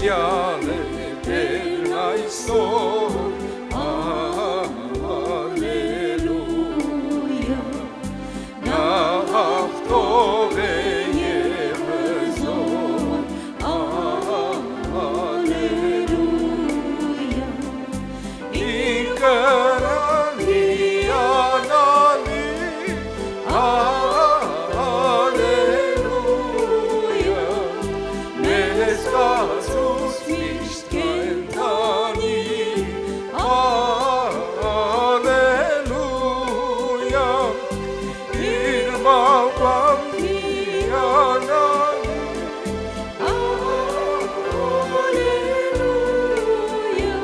անցյալ է Տերն այսօր, Ալելույա, նա հաղթող է և հզոր, Ալելույա, ինքն հիանալի, Ալելույա, մեզ կացուց միշտ կենդանի, Ալելույա, իր մահվան հիանալի, Ալելույա,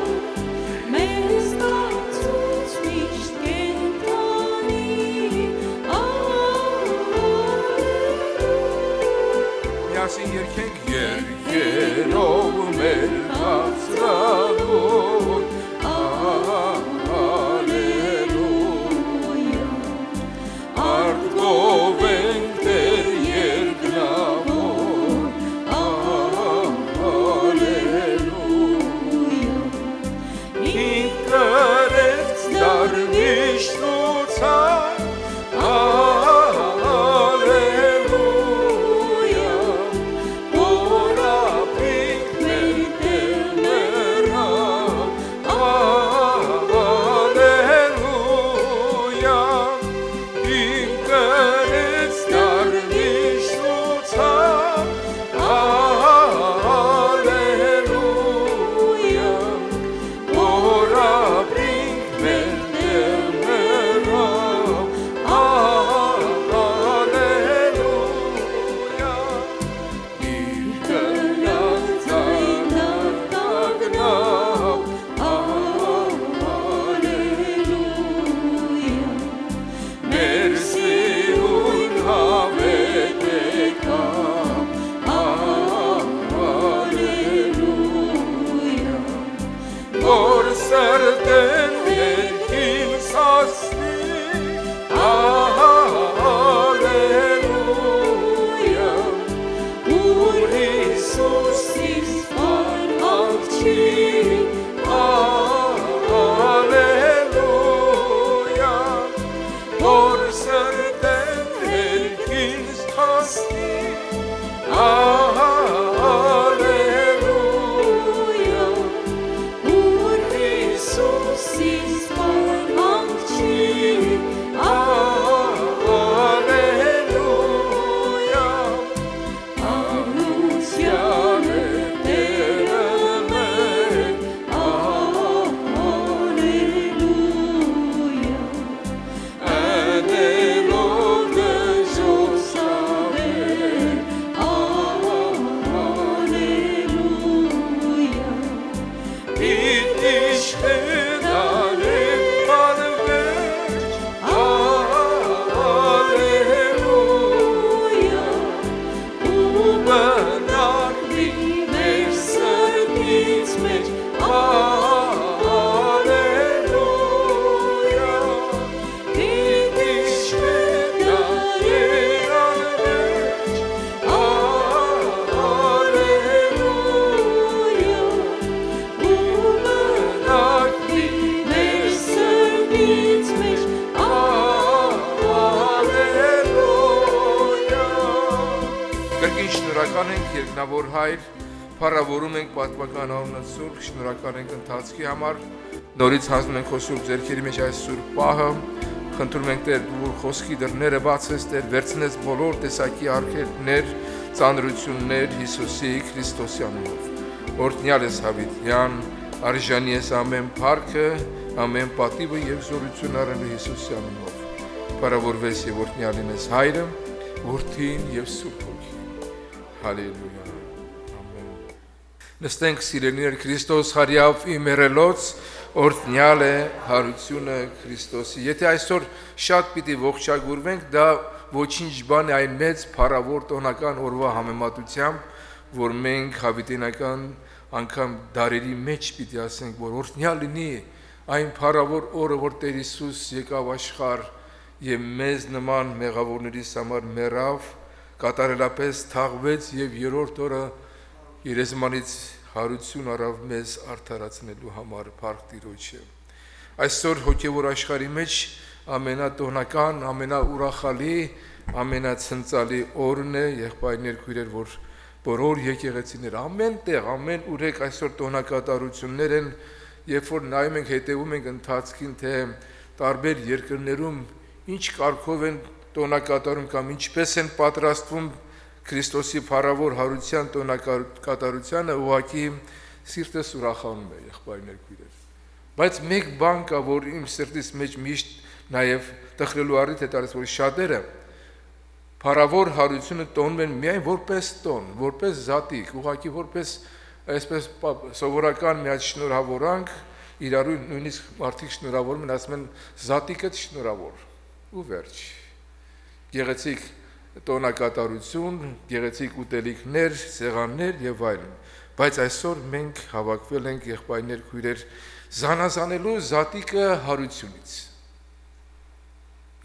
մեզ կացուց միշտ կենդանի, Միասին երգենք երկերով մեր բարձրավոր, Ալելույա, արտգով ենք Տեր երկնավոր, Ալելույա, ինք կրեց դարմիշտ լուծան, Ալելույա, որ ապրինք մեր Տեր մեռավ, Ալելույա, ինք կրեց դարմիշտ լուծան, Ալելույա, որ ապրինք մեր Տեր մեռավ, Ալելույա, իր կրած դագնավ, Ալելույա, մեր սիրուն հավետ եկավ, Ալելույա, որ սրտեն ներքին սասնի, Ալելույա, ուր Հիսուս իսպար աղջի, Ալելույա, որ սրտեն ներքին սասնի, Ալելույա, ուր Հիսուս իսպար աղջի, Ալելույա, անության է Տերը մեր, Ալելույա, ընելով դժոխ սավեր, Ալելույա, պիտի շտենալեք բարվերջ, Ալելույա, ու բնակվի մեր սրտից մեջ, Ալելույա, պիտի շտենալեք բարվերջ, Ալելույա, ու բնակվի մեր սրտից մեջ, Կրկին շնորհակալ ենք երկնավոր Հայր, փառավորում ենք պատմական անունդ Սուրբ, շնորհակալ ենք ընթացքի համար, նորից հանձնում ենք քո սուրբ ձեռքերի մեջ այս սուրբ պահը, խնդրում ենք Տեր, դու խոսքի դռները բացես, Տեր, վերցնես բոլոր տեսակի արգելքներ, ծանրություններ Հիսուսի Քրիստոսի անունով։ Օրհնյալ ես հավիտյան, արժանի ես ամեն փառքը, ամեն պատիվը եւ զորություն առնելու Հիսուսի անունով։ Փառավորվես եւ օրհնյալ լինես Հայրը, Որդին եւ Սուրբ Հոգին։ Հալելույա։ Ամեն։ Նստենք սիրելիներ Քրիստոս հարյավ իմերելոց, օրհնյալ է հարությունը Քրիստոսի։ Եթե այսօր շատ պիտի ողջագուրվենք, դա ոչինչ բան է այն մեծ փառավոր տոնական օրվա համեմատությամբ, որ մենք հավիտենական անգամ դարերի մեջ պիտի ասենք, որ օրհնյալ լինի այն փառավոր օրը, որ Տեր Հիսուս եկավ աշխարհ եւ մեզ նման մեղավորներիս համար մեռավ, կատարելապես թաղվեց եւ երրորդ օրը երեզմանից հարություն առավ մեզ արդարացնելու համար փառք Տիրոջը։ Այսօր հոգևոր աշխարհի մեջ ամենատոնական, ամենաուրախալի, ամենացնծալի օրն է, եղբայրներ, քույրեր, որ բոլոր եկեղեցիներ ամեն տեղ, ամեն ուրեք այսօր տոնակատարություններ են, երբ որ նայում ենք, հետևում ենք ընթացքին, թե տարբեր երկրներում ինչ կարգով են տոնակատարում կամ ինչպես են պատրաստվում Քրիստոսի փառավոր հարության տոնակատարությանը, ուղղակի սիրտս ուրախանում է, եղբայրներ, քույրեր։ Բայց մեկ բան կա, որ իմ սրտից մեջ միշտ նաև տխրելու առիթ է տալիս, որ շատերը փառավոր հարությունը տոնում են միայն որպես տոն, որպես զատիկ, ուղղակի որպես այսպես սովորական մի հատ շնորհավորանք, իրարու նույնիսկ մարդիկ շնորհավորում են, ասում են զատիկը շնորհավոր ու վերջ։ Գեղեցիկ տոնակատարություն, գեղեցիկ ուտելիքներ, սեղաններ եւ այլն։ Բայց այսօր մենք հավաքվել ենք, եղբայրներ, քույրեր, զանազանելու զատիկը հարությունից։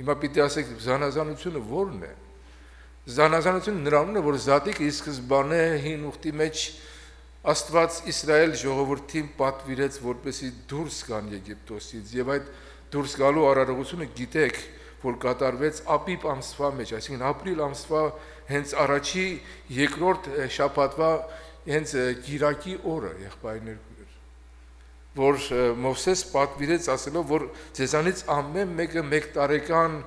Հիմա պիտի ասեք, զանազանությունը ո՞րն է։ Զանազանությունը նրանն է, որ զատիկը ի սկզբանե հին ուխտի մեջ Աստված Իսրայել ժողովրդին պատվիրեց, որպեսզի դուրս գան Եգիպտոսից, եւ այդ դուրս գալու արարողությունը գիտեք, որ կատարվեց ապրիլ ամսվա մեջ, այսինքն ապրիլ ամսվա հենց առաջի երկրորդ շաբաթվա հենց գիրակի օրը, եղբայրներ, որ Մովսես պատվիրեց ասելով, որ ձեզանից ամեն մեկը մեկ տարեկան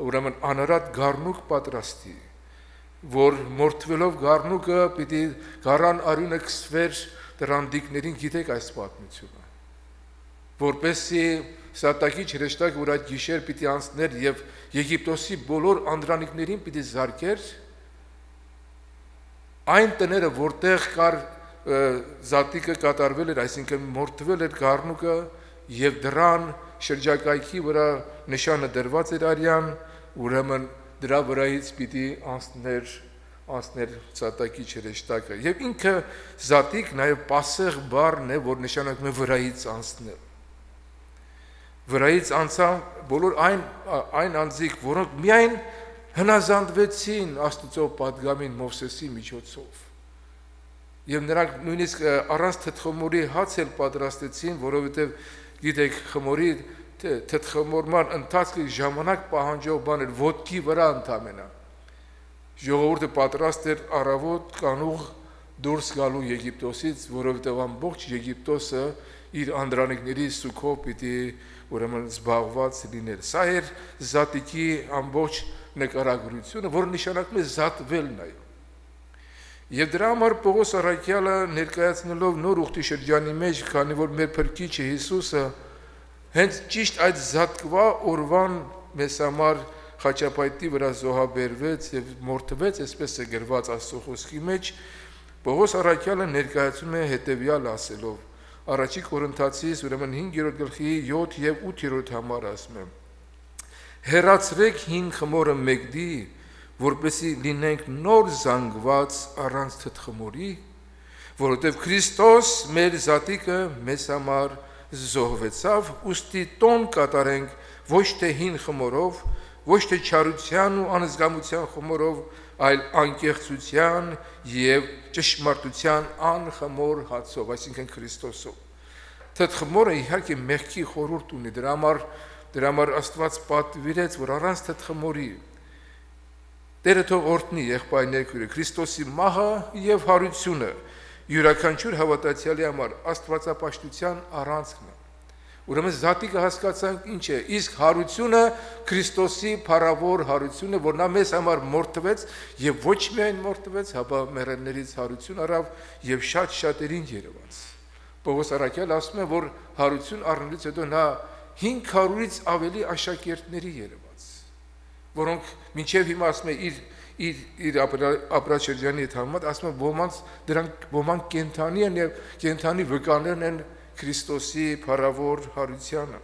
ուրեմն անարատ գառնուկ պատրաստի, որ մորթվելով գառնուկը պիտի գառան արյունը քսվեր դրանդիկներին, գիտեք այս պատմությունը, որպեսզի Սատակի հրեշտակ, որ այդ գիշեր պիտի անցներ եւ Եգիպտոսի բոլոր անդրանիկներին պիտի զարկեր, այն տները, որտեղ կար զատիկը կատարվել էր, այսինքն մորթվել էր գառնուկը եւ դրան շրջակայքի վրա նշանը դրված էր արյան, ուրեմն դրա վրայից պիտի անցներ Սատակի հրեշտակը եւ ինքը զատիկ նաեւ պասեղ բառն է, որ նշանակում է վրայից անցնել։ Վրայից անցան բոլոր այն անձիկ, որոնք միայն հնազանդվեցին Աստծո պատգամին Մովսեսի միջոցով։ Եվ նրանք նույնիսկ առանց թթխմորի հաց էլ պատրաստեցին, որովհետև գիտեք, խմորի թթխմորման ընթացքը ժամանակ պահանջող բան էր, ոտքի վրա ընդամենը։ Ժողովուրդը պատրաստ էր առավոտ կանուղ դուրս գալու Եգիպտոսից, որովհետև ամբողջ Եգիպտոսը իր անդրանիկների սուքով պիտի ուրեմն զբաղված լինել։ Սա էր զատիկի ամբողջ նկարագրությունը, որը նշանակում է զատվել նայ։ Եվ դրա համար Պողոս առաքյալը ներկայացնելով նոր ուխտի շրջանի մեջ, քանի որ մեր Փրկիչը Հիսուսը հենց ճիշտ այդ զատկվա օրվան մեզ համար խաչապայտի վրա զոհաբերվեց եւ մորթվեց, այսպես է գրված Աստծո խոսքի մեջ, Պողոս առաքյալը ներկայացնում է հետեւյալ ասելով. Առաջի Կորինթացիս ուրեմն 5-րդ գլխի 7 եւ 8-րդ համար ասում է. Հեռացրեք հին խմորը մեկդի, որպեսզի լինենք նոր զանգված առանց թթխմորի, որովհետև Քրիստոս մեր զատիկը մեզ համար զոհվեցավ, ուստի տոն կատարենք ոչ թե հին խմորով, ոչ թե չարության ու անզգամության խմորով, այլ անկեղծության եւ ճշմարտության անխմոր հացով, այսինքն Քրիստոսով։ Թթխմորը իհարկե մեղքի խորհուրդ ունի, դրա համար Աստված պատվիրեց, որ առանց թթխմորի Տերը թող օրհնի եղբայրներ, քույրեր, Քրիստոսի մահը եւ հարությունը յուրաքանչյուր հավատացյալի համար աստվածապաշտության առանցքն է։ Ուրեմն զատիկը հասկացանք ինչ է, իսկ հարությունը Քրիստոսի փառավոր հարությունը, որ նա մեզ համար մորթվեց եւ ոչ միայն մորթվեց, հապա մեռելներից հարություն առավ եւ շատ շատերին երևաց։ Պողոս առաքյալը ասում է, որ հարություն առնելուց հետո նա 500-ից ավելի աշակերտների երևաց, որոնք մինչև հիմա ասում է իր ապրաշրջանի հետ համեմատ, ասում է ոմանք կենթանի են եւ կենթանի վկաներն են Քրիստոսի փառավոր հարությանը։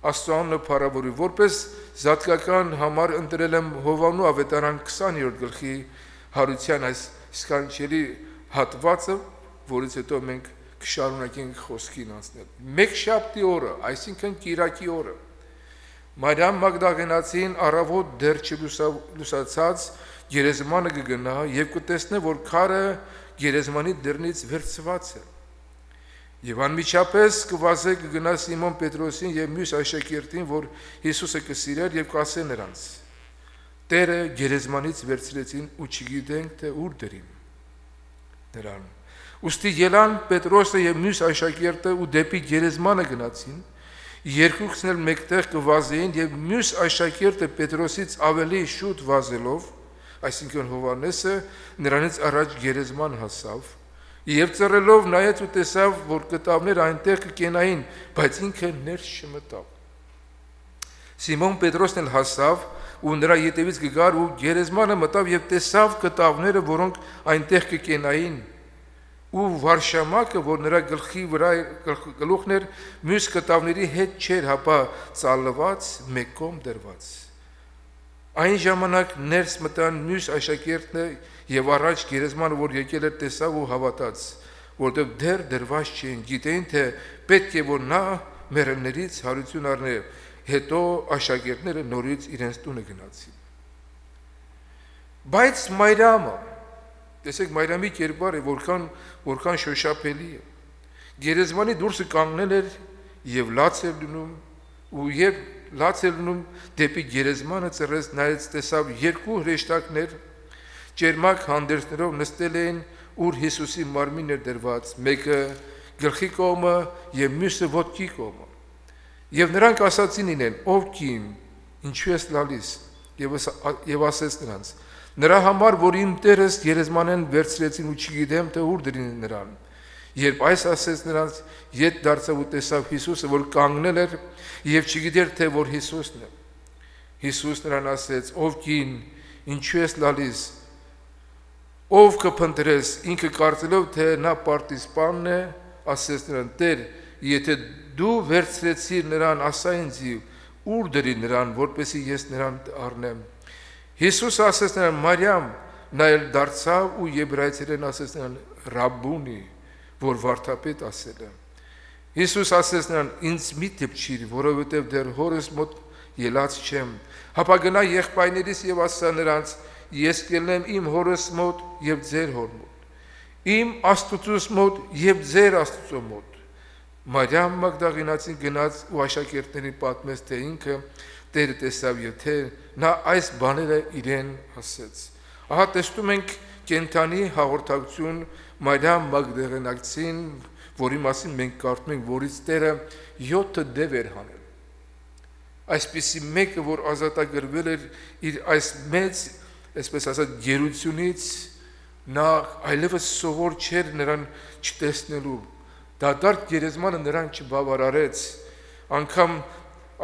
Աստծո անունը փառավորի, որպես զատկական համար ընտրել եմ Հովանու ավետարան 20-րդ գլխի հարության այս սքանչելի հատվածը, որից հետո մենք կշարունակենք խոսքին անցնել։ Մեկշաբթի օրը, այսինքն կիրակի օրը, Մարիամ Մագդաղենացին առավոտ դեռ չլուսացած գերեզմանը կգնա եւ կտեսնե, որ քարը գերեզմանի դռնից վերցված է։ Եվ անմիջապես կվազե կգնա Սիմոն Պետրոսին եւ մյուս աշակերտին, որ Հիսուսը կսիրեր եւ կասե նրանց. Տերը գերեզմանից վերցրեցին ու չգիտենք թե ուր դրին նրան։ Ուստի ելան Պետրոսը եւ մյուս աշակերտը ու դեպի գերեզմանը գնացին, երկուքն էլ մեկտեղ կվազեին եւ մյուս աշակերտը Պետրոսից ավելի շուտ վազելով, այսինքն Հովհաննեսը, նրանից առաջ գերեզման հասավ եւ ծռելով նայեց ու տեսավ, որ կտավներ այնտեղ կկենային, բայց ինքը ներս չմտավ։ Սիմոն Պետրոսն էլ հասավ ու նրա ետևից գար ու գերեզմանը մտավ եւ տեսավ կտավները, որոնք այնտեղ կկենային, ու վարշամակը, որ նրա գլխի վրա գլուխն էր, մյուս կտավների հետ չէր, հապա ծալված, մեկ կողմ դրված։ Այն ժամանակ ներս մտան մյուս աշակերտները եւ առաջ գերեզմանը, որ եկել էր, տեսավ ու հավատաց, որտեղ դեռ դրված չէին, գիտեին, թե պետք է որ նա մեռելներից հարություն առնե։ Հետո աշակերտները նորից իրենց տունը գնացին։ Բայց Մարիամը, տեսեք Մարիամի կերպարը որքան շոշափելի է։ Գերեզմանի դուրսը կանգնել էր եւ լաց էր լինում, ու երբ լաց էր լինում դեպի գերեզմանը ծռեց, նայեց, տեսավ երկու հրեշտակներ ճերմակ հանդերձներով նստել էին, ուր Հիսուսի մարմինն էր դրված, մեկը գլխի կողմը եւ մյուսը ոտքի կողմը։ Եվ նրանք ասացին իրեն. ով կին, ինչու ես լալիս, եւ ասեց նրանց. նրա համար, որ իմ Տերս գերեզմանեն վերցրեցին ու չգիտեմ թե ուր դրին նրան։ Երբ այս ասեց նրանց, ետ դարձավ ու տեսավ Հիսուսը, որ կանգնել էր եւ չգիտեր թե որ Հիսուսն է։ Հիսուս նրան ասեց. ով կին, ինչու ես լալիս, ով կփնտրես, ինքը կարծելով թե նա պարտիզպանն է, ասեց նրան. Տեր, եթե դու վերցրեցիր նրան, ասա ինձ ուր դրի նրան, որպեսզի ես նրան առնեմ։ Հիսուսը ասեց նրան. Մարիամ, նա էլ դարձավ ու եբրայերեն ասեց նրան. Ռաբբունի, որ վարդապետ ասել է։ Հիսուս ասեց նրան. ինձ մի դիպչիր, որովհետև դեռ հորս մոտ ելած չեմ, հապա գնա եղբայրներիս եւ ասա նրանց. ես կելնեմ իմ հորս մոտ եւ ձեր հոր մոտ, իմ Աստծուս մոտ եւ ձեր Աստծո մոտ։ Մարիամ Մագդաղինացին գնաց ու աշակերտներին պատմեց, թե ինքը Տերը տեսավ եւ թե նա այս բաները իրեն ասեց։ Ահա տեսնում ենք կենթանի հաղորդակցություն Մարիամ Մագդաղինացին, որի մասին մենք կարդում ենք, որից Տերը 7 դև էր հանել։ Այսպիսի մեկը, որ ազատագրվել էր իր այս մեծ, այսպես ասած, գերությունից, նա այլևս սովոր չէր նրան չտեսնելու։ Դատարկ գերեզմանը նրան չբավարարեց, անգամ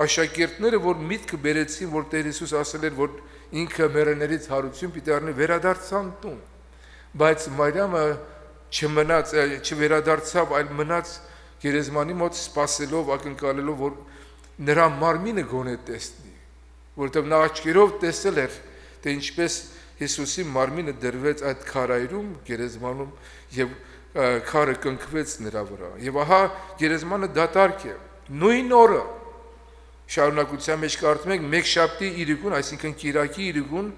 աշակերտները, որ միտքը բերեցին, որ Տեր Հիսուս ասել էր, որ ինքը մեռելներից հարություն պիտի առնի, վերադարձան տուն, բայց Մարիամը չվերադարձավ, այլ մնաց գերեզմանի մոտ սպասելով, ակնկալելով, որ նրա մարմինը գոնե տեսնի, որովհետև նա աչքերով տեսել էր, թե ինչպես Հիսուսի մարմինը դրվեց այդ քարայրում գերեզմանում եւ քարը կնքվեց նրա վրա։ Եվ ահա գերեզմանը դատարկ է։ Նույն օրը շարունակության մեջ կարդում ենք Մեկշաբթի իրիկուն, այսինքն Կիրակի իրիկուն,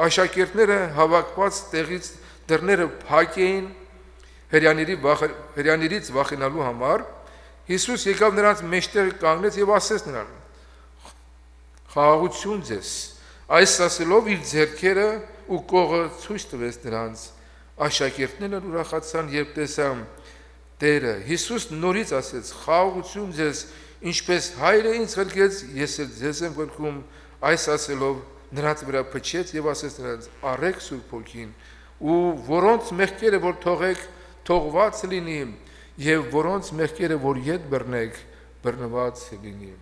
աշակերտները հավաքված տեղից դռները փակ էին հրյաներից վախենալու համար։ Հիսուս եկավ նրանց մեջտեղ կանգնեց եւ ասեց նրան. խաղաղություն ձեզ։ Այս ասելով իր ձեռքերը ու կողը ցույց տվեց նրանց։ Աշակերտներն ուրախացան, երբ տեսան Տերը։ Հիսուս նորից ասեց. խաղաղություն ձեզ, ինչպես Հայրը ինձ խելքեց, ես էլ ձեզ եմ խելքում։ Այս ասելով նրանց վրա փչեց եւ ասեց նրանց. առեք Սուրբ Հոգին, ու որոնց մեղքերը որ թողեք, թողված լինի, եւ որոնց մեղքերը որ ետ բռնեք, բռնված լինի։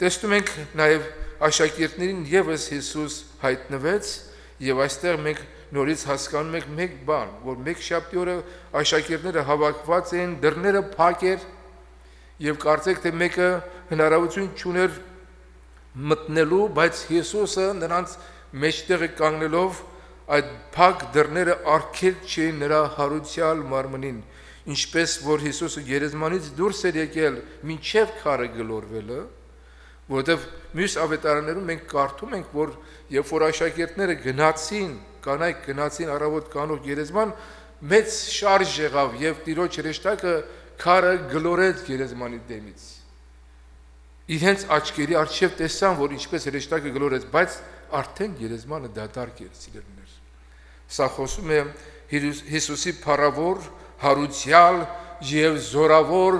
Տեսնում ենք նաեւ աշակերտներին եւս Հիսուս հայտնվեց, եւ այստեղ մենք նորից հասկանում ենք մեկ բան, որ Մեկշաբթի օրը աշակերտները հավաքված էին, դռները փակ էր, եւ կարծեք թե մեկը հնարավորություն չուներ մտնելու, բայց Հիսուսը նրանց մեջտեղը կանգնելով այդ փակ դռները արգել չէին նրա հարության մարմնին, ինչպես որ Հիսուսը գերեզմանից դուրս էր եկել մինչև քարը գլորվելը, որովհետև մյուս ավետարաններում մենք կարդում ենք, որ երբ որ աշակերտները գնացին կանայք գնացին առավոտ կանող գերեզման, մեծ շարժ եղավ եւ Տիրոջ հրեշտակը քարը գլորեց գերեզմանի դեմից։ Իրենց աչքերի առջև տեսան, որ ինչպես հրեշտակը գլորեց, բայց արդեն գերեզմանը դատարկ էր, սիրելիներ։ Սա խոսում է Հիսուսի փառավոր, հարուցյալ եւ զորավոր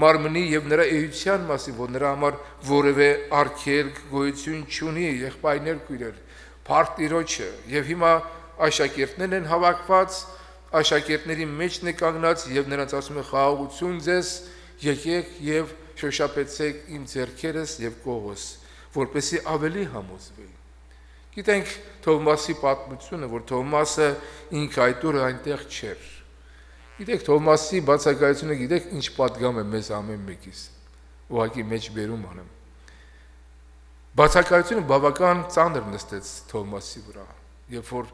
մարմնի եւ նրա էության մասին, որ նրա համար որևէ արգելք գոյություն չունի, եղբայրներ քույրեր, փառք Տիրոջը։ Եվ հիմա աշակերտներն են հավաքված, աշակերտների մեջն է կանգնած եւ նրանց ասում է խաղաղություն ձեզ, եկեք եւ շոշափեցեք իմ ձեռքերս եւ կողս, որպեսզի ավելի համոզվի։ Գիտենք Թովմասի պատմությունը, որ Թովմասը ինքը այդ օրը այնտեղ չէր։ Գիտեք Թովմասի բացակայությունը, գիտեք ինչ պատգամ է մեզ ամեն մեկիս։ Ուղղակի մեջ բերում անեմ։ Բացակայությունը բավական ծանր նստեց Թովմասի վրա, երբ որ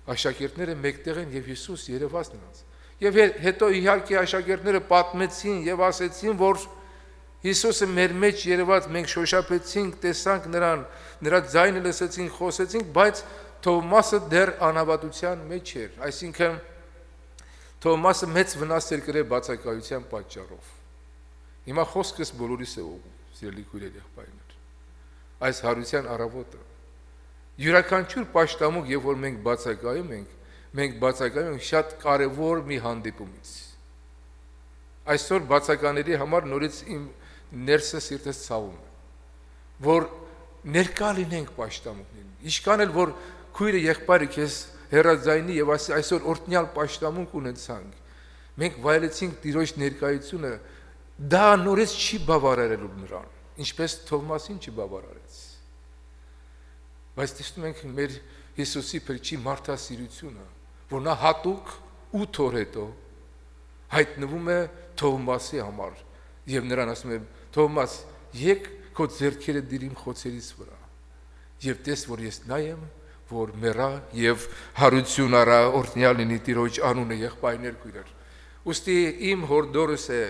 աշակերտները մեկտեղ են եւ Հիսուս երևաց նրանց։ Եվ հետո իհարկե աշակերտները պատմեցին եւ ասեցին, որ Հիսուսը մեր մեջ երևաց, մենք շոշափեցինք, տեսանք նրան, նրա ձայնը լսեցինք, խոսեցինք, բայց Թովմասը դեռ անհավատության մեջ էր, այսինքն Թովմասը մեծ վնաս էր կրել բացակայության պատճառով։ Հիմա խոսքս բոլորիս է ուղղում, սիրելի քույրեր, եղբայրներ։ Այս հարության առավոտը յուրաքանչյուր պաշտամունք, երբ որ մենք բացակայում ենք շատ կարևոր մի հանդիպումից։ Այսօր բացակաների համար նորից իմ ներսը սիրտս ցավում է, որ ներկա լինենք պաշտամունքներին։ Ինչքան էլ որ քույրը եղբայրը քեզ հերաձայնի եւ այսօր օրտնյալ պաշտամունք ունեցանք, մենք վայելեցինք Տիրոջ ներկայությունը, դա նորից չի բավարարելու նրան, ինչպես Թովմասին չբավարարեց։ Բայց տեսնում ենք մեր Հիսուսի փրկչի մարդասիրությունը, որ նա հատուկ 8 օր հետո հայտնվում է Թովմասի համար եւ նրան ասում է. Թովմաս, եկ քո ձեռքերը դիր իմ խոցերիս վրա եւ տես, որ ես նա եմ, որ մեռա եւ հարություն արա, օրհնյալ լինի Տիրոջ անունը, եղբայրներ քույրեր։ Ուստի իմ հորդորս է,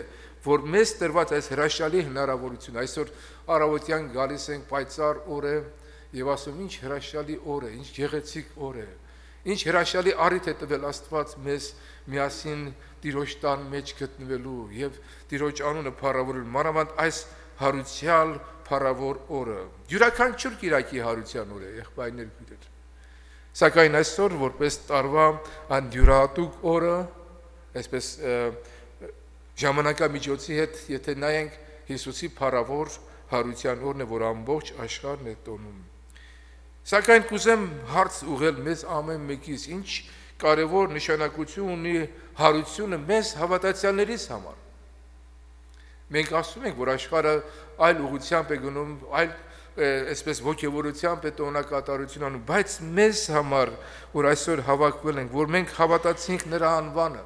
որ մեզ տրված այս հրաշալի հնարավորություն, այսօր առավոտյան գալիս ենք պայծառ օր է եւ ասում ինչ հրաշալի օր է, ինչ գեղեցիկ օր է, ինչ հրաշալի առիթ է տվել Աստված մեզ միասին Տիրոջ տան մեջ գտնվելու եւ Տիրոջ անունը փառավորելու, մանավանդ այս հարուցյալ փառավոր օրը, յուրաքանչյուր կիրակի հարության օր է, եղբայրներ քույրեր։ Սակայն այսօր որպես տարվա անդյուրատուկ օրը, այսպես ժամանակամիջոցի հետ, եթե նայենք Հիսուսի փառավոր հարության օրն է, որ ամբողջ աշխարհն է տոնում։ Սակայն կուզեմ հարց ուղղել մեզ ամեն մեկիս, ինչ կարևոր նշանակություն ունի հարությունը մեզ հավատացյալներից համար։ Մենք ասում ենք, որ աշխարհը այլ ուղղությամբ է գնում, այլ այսպես ոգևորությամբ է տոնակատարություն անում, բայց մեզ համար, որ այսօր հավաքվել ենք, որ մենք հավատացինք նրա անվանը,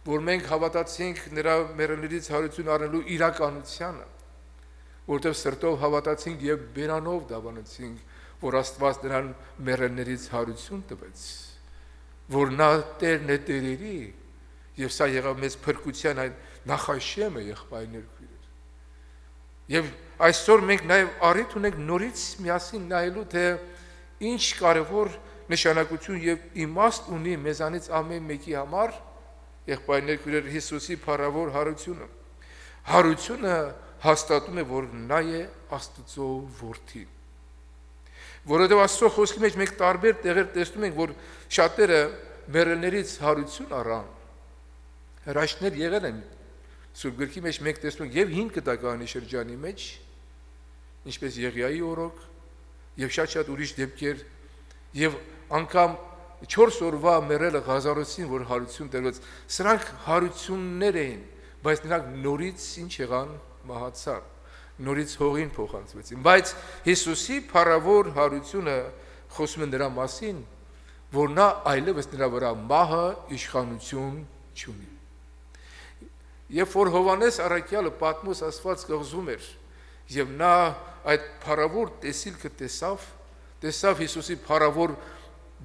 որ մենք հավատացինք նրա մեռելներից հարություն առնելու իրականությանը, որտեղ սրտով հավատացինք եւ բերանով դավանեցինք, որ Աստված նրան մեռելներից հարություն տվեց, որ նա Տերն է տերերի, եւ սա եղավ մեզ փրկության այն նախաշեմը, եղբայրներ քույրեր։ Եվ այսօր մենք նաեւ առիթ ունենք նորից միասին նայելու, թե ինչ կարևոր նշանակություն եւ իմաստ ունի մեզանից ամեն մեկի համար, եղբայրներ քույրեր, Հիսուսի փառավոր հարությունը։ Հարությունը հաստատում է, որ նա է Աստծո որդին։ Որովհետև Աստծո խոսքի մեջ մենք տարբեր տեղեր տեսնում ենք, որ շատերը մեռելներից հարություն առան, հրաշքներ եղել են Սուրբ գրքի մեջ մենք տեսնում ենք եւ 5 կտականի շրջանի մեջ, ինչպես Եղիայի օրոք, եւ շատ ուրիշ դեպքեր, եւ անգամ 4 օրվա մեռելը Ղազարոսին, որ հարություն տրվեց, սրանք հարություններ էին, բայց նրանք նորից ինչ եղան, մահացան, նորից հողին փոխանցվեցին, բայց Հիսուսի փառավոր հարությունը խոսում է նրա մասին, որ նա այլևս նրա վրա մահը իշխանություն չունի։ Երբ որ Հովհաննես առաքյալը պատմոց ասված կղզում էր, եւ նա այդ փառավոր տեսիլքը տեսավ Հիսուսի փառավոր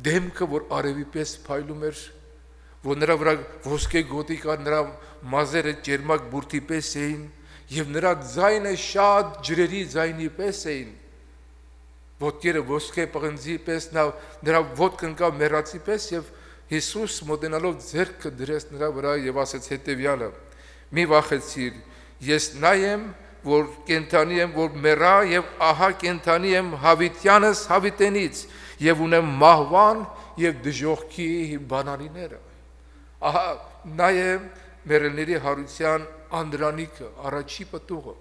դեմքը, որ արևի պես փայլում էր, որ նրա վրա ոսկե գոտի կար, նրա մազերը ջերմակ բուրդի պես էին, եւ նրա ձայնը շատ ջրերի ձայնի պես էին, ոտքերը ոսկե պղնձի պես, նրա ոտքն կա մեռածի պես, եւ Հիսուս մոտենալով ձեռքը դրեց նրա վրա եւ ասեց հետեւյալը. մի վախեցիր, ես նա եմ, որ կենթանի եմ, որ մեռա եւ ահա կենթանի եմ հավիտյանս հավիտենից եւ ունեմ մահվան եւ դժոխքի բանալիները։ Ահա նա է մեռելների հարության անդրանիկը, առաջի պտուղը,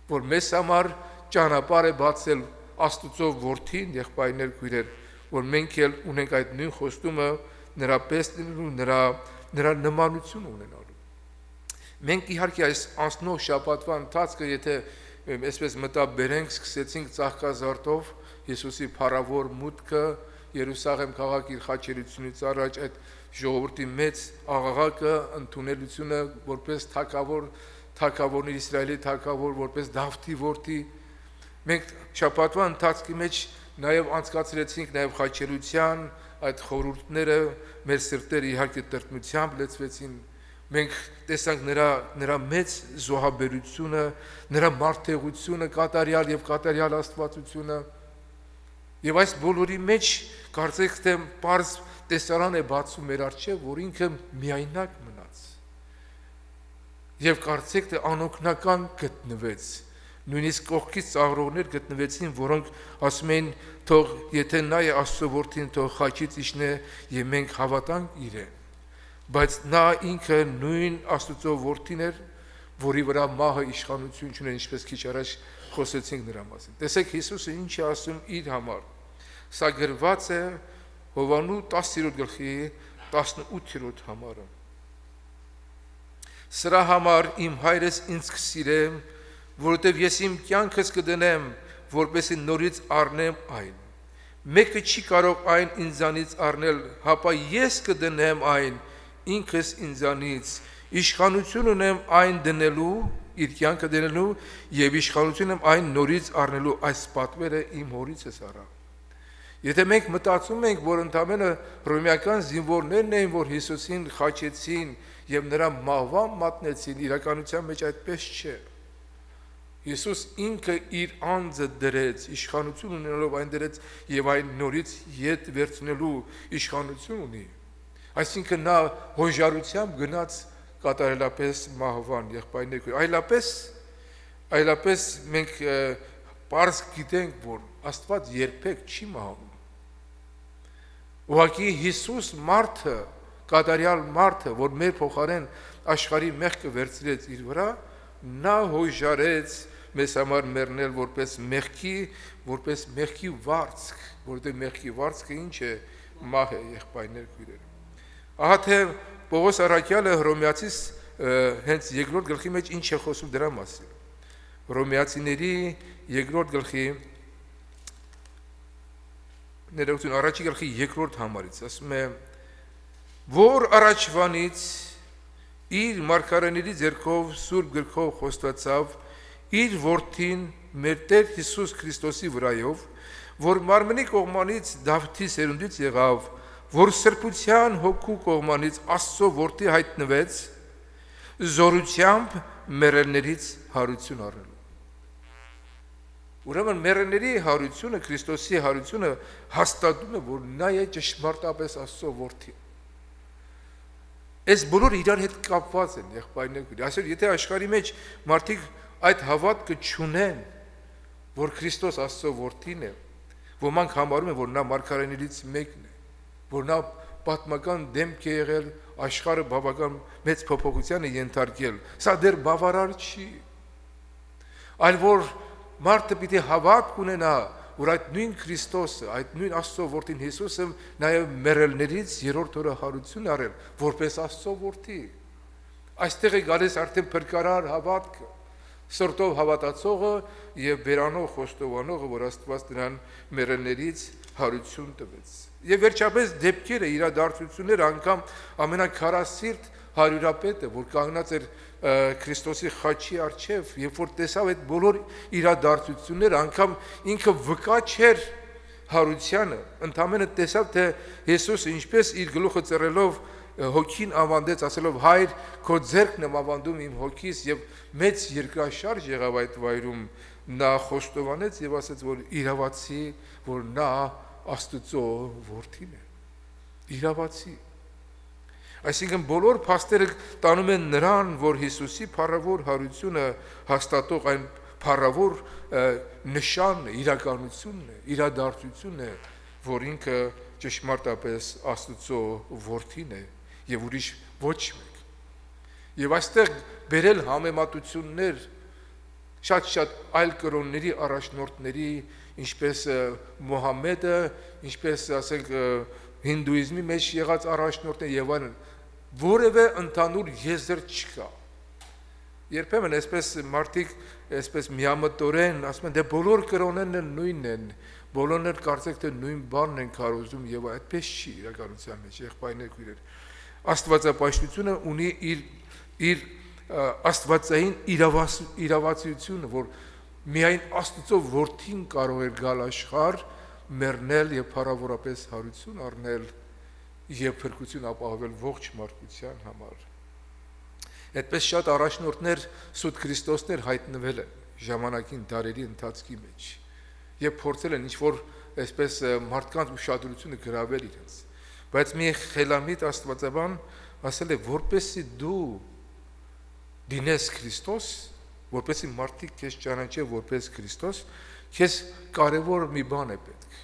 որ մեզ համար ճանապարհ է բացել Աստծո որդին, եղբայրներ, քույրեր, որ մենք էլ ունենք այդ նույն խոստումը նրա պես լինելու, նրա նմանություն ունենալու։ Մենք իհարկե այս անցնող շաբաթվա ընթացքը, եթե այսպես մտաբերենք, սկսեցինք ծաղկազարդով Հիսուսի փառավոր մուտքը Երուսաղեմ քաղաք իր խաչելությունից առաջ, այդ ժողովրդի մեծ աղաղակը, ընդունելությունը որպես թագավորներ, Իսրայելի թագավոր, որպես Դավթի որդի։ Մենք շաբաթվա ընթացքի մեջ նաև անցկացրեցինք նաև խաչելության այդ խորհուրդները, մեր սրտերը իհարկե տրտմությամբ լեցվեցին։ Մենք տեսանք նրա մեծ զոհաբերությունը, նրա մարդեղությունը, կատարյալ եւ կատարյալ աստվածությունը։ Եվ այս բոլորի մեջ կարծեք թե պարզ տեսարան է բացում մեր առջև, որ ինքը միայնակ մնաց։ Եվ կարծեք թե անօգնական գտնվեց։ Նույնիսկ կողքից ծաղրողներ գտնվեցին, որոնք ասում էին, թող եթե նա է Աստծո որդին, թող խաչից իջնե եւ մենք հավատանք իրեն։ Բայց նա ինքը նույն Աստծո որդին էր, որի վրա մահը իշխանություն չուներ, ինչպես քիչ առաջ խոսեցինք նրա մասին։ Տեսեք Հիսուսը ինչ է ասում իր համար։ Սա գրված է Հովանու 10:18 համարը։ Սրա համար իմ հայրս ինձ կսիրե, որովհետև ես իմ կյանքս կդնեմ, որպեսզի նորից առնեմ այն։ Մեկը չի կարող այն ինձանից առնել, հապա ես կդնեմ այն ինքս ինձանից, իշխանություն ունեմ այն դնելու, իր կյանքը դնելու եւ իշխանություն եմ այն նորից առնելու, այս պատվերը իմ հորից ես առա։ Եթե մենք մտածում ենք, որ ընդամենը հռոմեական զինվորներն էին, որ Հիսուսին խաչեցին եւ նրա մահվան մատնեցին, իրականության մեջ այդպես չէ։ Հիսուս ինքը իր անձը դրեց, իշխանություն ունենալով այն դրեց եւ այն նորից ետ վերցնելու իշխանություն ունի։ Այսինքն նա հոժարությամբ գնաց կատարելապես մահվան, եղբայրներ, այլապես մենք պարզ գիտենք, որ Աստված երբեք չի մահում։ Ուղղակի Հիսուս մարդը, կատարյալ մարդը, որ մեր փոխարեն աշխարհի մեղքը վերցրեց իր վրա, նա հոժարեց մեզ համար մեռնել որպես մեղքի վարձք, որտեղ մեղքի վարձքը ինչ է, մահ է, եղբայրներ, քույրեր։ Ահա թե Պողոս առաքյալը Հռոմեացիս հենց երկրորդ գլխի մեջ ինչ է խոսում դրա մասին։ Հռոմեացիների երկրորդ գլխի ներողություն, առաջի գլխի երկրորդ համարից ասում է, որ առաջվանից իր մարգարեների ձեռքով սուրբ գրքով խոստացավ իր որդին մեր Տեր Հիսուս Քրիստոսի վրայով, որ մարմնի կողմանից Դավթի սերունդից եղավ, որ սրբության հոգու կողմանից Աստծո որդի հայտնվեց, զորությամբ մեռելներից հարություն առնելու։ Ուրեմն մեռելների հարությունը, Քրիստոսի հարությունը հաստատում է, որ նա է ճշմարտապես Աստծո որդին։ Այս բոլորը իրար հետ կապված են, եղբայրներ, այսօր եթե աշխարհի մեջ մարդիկ այդ հավատքը չունեն, որ Քրիստոս Աստծո որդին է, ոմանք համարում են, որ նա մարգարեներից մեկն է, որ նա պատմական դեմք է եղել, աշխարհը բավական մեծ փոփոխության է ենթարկել, սա դեռ բավարար չի, այլ որ մարդը պիտի հավատք ունենա, որ այդ նույն Քրիստոսը, այդ նույն Աստծո որդին Հիսուսը նաև մեռելներից երրորդ օրը հարություն առել, որպես Աստծո որդի։ Այստեղ է գալիս արդեն փրկարար հավատքը, սրտով հավատացողը եւ բերանով խոստովանողը, որ Աստված նրան մեռելներից հարություն տվեց։ Եվ վերջապես դեպքերը, իրադարձությունները, անգամ ամենակարասիրտ հարյուրապետը, որ կանգնած էր Քրիստոսի խաչի առջև, երբ որ տեսավ այդ բոլոր իրադարձությունները, անգամ ինքը վկա չէր հարությանը, ընդամենը տեսավ, թե Հիսուսը ինչպես իր գլուխը ծռելով հոգին ավանդեց, ասելով հայր, քո ձեռքն եմ ավանդում իմ հոգիս, եւ մեծ երկրաշարժ եղավ այդ վայրում, նա խոստովանեց եւ ասաց, որ իրավացի, որ նա Աստծո որդին է։ Իրավացի։ Այսինքն բոլոր փաստերը տանում են նրան, որ Հիսուսի փառավոր հարությունը հաստատող այն փառավոր նշանն է, իրականությունն է, իրադարձությունն է, որ ինքը ճշմարտապես Աստծո որդին է եւ ուրիշ ոչ մեկ։ Եվ այստեղ բերել համեմատություններ շատ այլ կրոնների առաջնորդների, ինչպես Մուհամեդը, ինչպես ասենք հինդուիզմի մեջ եղած առաջնորդներ եւ այլն, որևէ ընդհանուր եզր չկա։ Երբեմն այսպես մարդիկ այսպես միամտորեն ասում են, դե բոլոր կրոններն նույնն են, բոլորն էլ կարծեք թե նույն բանն են կարոզում եւ այդպես չի իրականության մեջ, եղբայրներ քույրեր։ Աստվածապաշտությունը ունի իր աստվածային իրավացիությունը, որ միայն Աստծո որդին կարող էր գալ աշխարհ, մեռնել եւ փառավորապես հարություն առնել եւ փրկություն ապահովել ողջ մարդկության համար։ Այդպես շատ առաջնորդներ Սուտ Քրիստոսներ հայտնվել են ժամանակին դարերի ընթացքի մեջ եւ փորձել են ինչ-որ այսպես մարդկանց ուշադրությունը գրավել իրենց։ Բայց մի խելամիտ աստվածաբան ասել է, որպեսզի դու դինես Քրիստոս, որպեսզի մարդիկ քեզ ճանաչեն որպես Քրիստոս, քեզ կարևոր մի բան է պետք,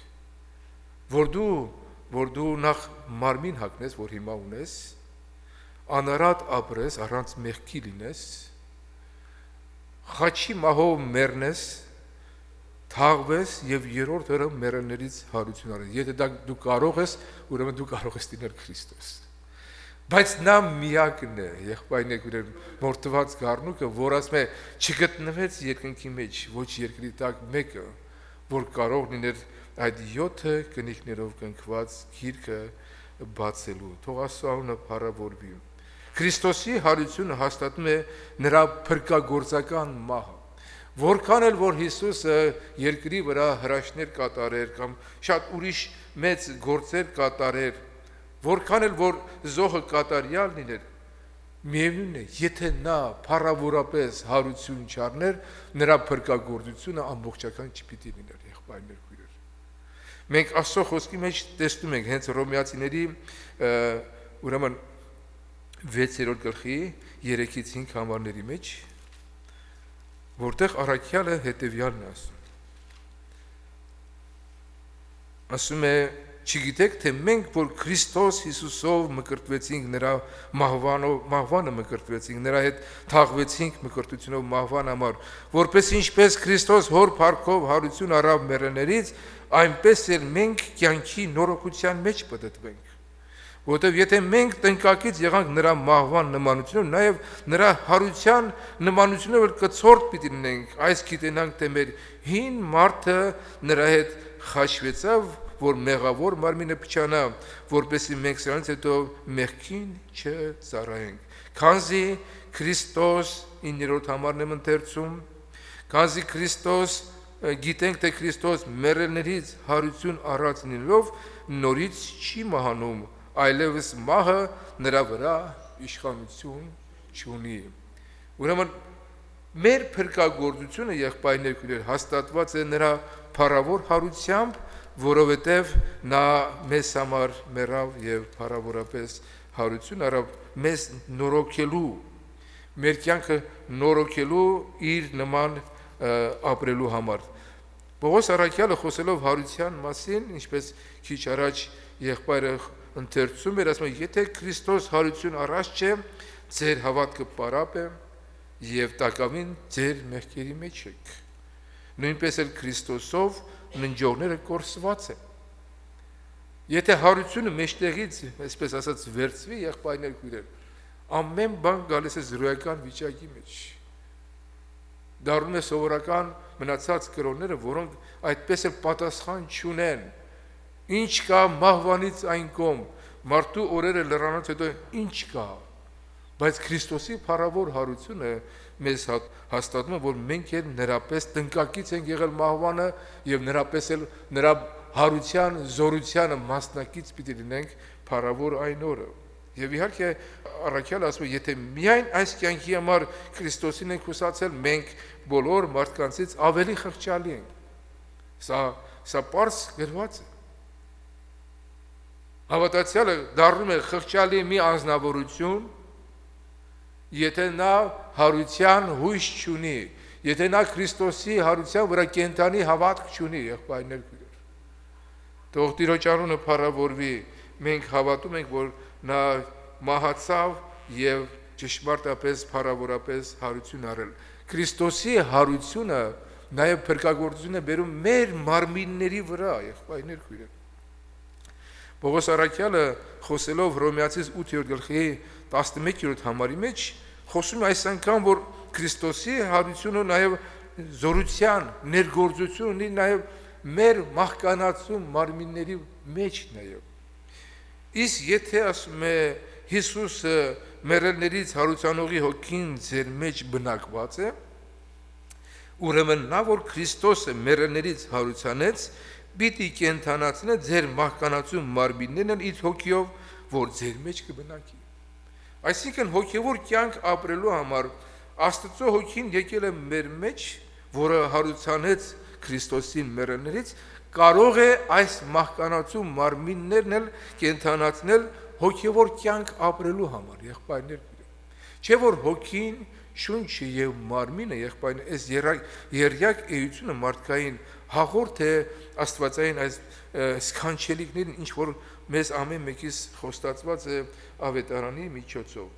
որ դու նախ մարմին հագնես, որ հիմա ունես, անարատ ապրես, առանց մեղքի լինես, խաչի մահով մեռնես, թաղվես եւ երրորդ օրը մեռելներից հարություն առնես։ Եթե դա դու կարող ես, ուրեմն դու կարող ես դինել Քրիստոս։ Բայց նա միակն է, եղբայրներ ու մորթված գառնուկը, որ ասում է, չգտնվեց երկնքի մեջ ոչ երկրի տակ մեկը, որ կարող լիներ այդ 7 կնիքներով կնքված գիրքը բացելու։ Թող Աստծո անունը փառավորվի։ Քրիստոսի հարությունը հաստատում է նրա փրկագործական մահը։ Որքան էլ որ Հիսուսը երկրի վրա հրաշքներ կատարեր կամ շատ ուրիշ մեծ գործեր կատարեր, որքան էլ որ զոհը կատարյալ լիներ, միևնույն է, եթե նա փառավորապես հարություն չառներ, նրա փրկագործությունը ամբողջական չպիտի լիներ, եղբայրներ քույրեր։ Մենք Աստծո խոսքի մեջ տեսնում ենք հենց Հռոմեացիների ուրեմն 6-րդ գլխի 3-ից 5 համարների մեջ, որտեղ առաքյալը հետևյալն է ասում։ Ասում է, չգիտեք, թե մենք, որ Քրիստոս Հիսուսով մկրտվեցինք, նրա մահվանը մկրտվեցինք, նրա հետ թաղվեցինք մկրտությունով մահվան համար, որպես ինչպես Քրիստոս հոր փառքով հարություն առավ մեռելներից, այնպես էլ մենք կյանքի նորոգության մեջ պտտվենք։ Որտեւ եթե մենք տնկակից եղանք նրա մահվան նմանությունով, նաև նրա հարության նմանությունով կցորդ պիտի լինենք, այս գիտենանք, թե մեր հին մարդը նրա հետ խաչվեցավ, որ մեղավոր մարմինը փչանա, որպեսզի մենք սրանից հետո մեղքին չծառայենք։ Քանզի Քրիստոս 9-րդ համարն եմ ընթերցում, քանզի Քրիստոս գիտենք, թե Քրիստոս մեռելներից հարություն առած լինելով նորից չի մահանում, այլևս մահը նրա վրա իշխանություն չունի։ Ուրեմն մեր փրկագործությունը եղբայրներ քույրեր հաստատված է նրա փառավոր հարությամբ, որովհետև նա մեզ համար մեռավ եւ փառավորապես հարություն առավ մեզ նորոգելու, մեր կյանքը նորոգելու իր նման ապրելու համար։ Պողոս առաքյալը խոսելով հարության մասին, ինչպես քիչ առաջ եղբայրը ընթերցում էր, ասում է, եթե Քրիստոս հարություն առած չէ, ձեր հավատքը պարապ է եւ տակավին ձեր մեղքերի մեջ եք։ Նույնպես էլ Քրիստոսով ննջողները կորսված են։ Եթե հարությունը մեջտեղից, այսպես ասած, վերցվի, եղբայրներ քույրեր, ամեն բան գալիս է զրոյական վիճակի մեջ։ Դառնում է սովորական մնացած կրոնները, որոնք այդպես էլ պատասխան չունեն։ Ինչ կա մահվանից այն կողմ, մարդու օրերը լրանից հետո ինչ կա, բայց Քրիստոսի փառավոր հարությունը մեզ հաստատում է, որ մենք էլ նրապես տնկակից ենք եղել մահվանը եւ նրապես էլ նրա հարության, զորությանը մասնակից պիտի լինենք փառավոր այն օրը։ Եվ իհարկե առաքյալը ասում է, եթե միայն այս կյանքի համար Քրիստոսին ենք հուսացել, մենք բոլոր մարդկանցից ավելի խղճալի ենք։ Սա պարզ գրված է։ Հավատացյալը դառնում է խղճալի մի անձնավորություն, եթե նա հարության հույս չունի, եթե նա Քրիստոսի հարության վրա կենթանի հավատք չունի, եղբայրներ քույրեր։ Թող Տիրոջ անունը փառավորվի, մենք հավատում ենք, որ նա մահացավ եւ ճշմարտապես փառավորապես հարություն արել։ Քրիստոսի հարությունը նաեւ փրկagorցություն է բերում մեր մարմինների վրա, եղբայրներ քույրեր։ Պողոս առաքյալը խոսելով Հռոմեացիս 8-րդ գլխի 11-րդ համարի մեջ խոսում է այս անգամ, որ Քրիստոսի հարությունը նաեւ զորության ներգործություն ունի նաեւ մեր մահկանացու մարմինների մեջ նաեւ։ Իսկ եթե ասում է Հիսուսը մեռելներից հարուցանողի հոգին ձեր մեջ բնակված է, ուրեմն նա, որ Քրիստոսը մեռելներից հարուցանեց, պիտի կենթանացնե ձեր մահկանացու մարմիններն իր հոգիով, որ ձեր մեջ կբնակի։ Այսինքն հոգևոր կյանք ապրելու համար Աստծո հոգին եկել է մեր մեջ, որը հարուցանեց Քրիստոսին մեռելներից, կարող է այս մահկանացու մարմիններն էլ կենթանացնել հոգևոր կյանք ապրելու համար, եղբայրներ։ Չէ որ հոգին, շունչը եւ մարմինը, եղբայրներ, այս երյակ էությունը մարդկային հաղորդ է աստվածային այս սքանչելիքներին, ինչ որ մեզ ամեն մեկից խոստացված է ավետարանի միջոցով։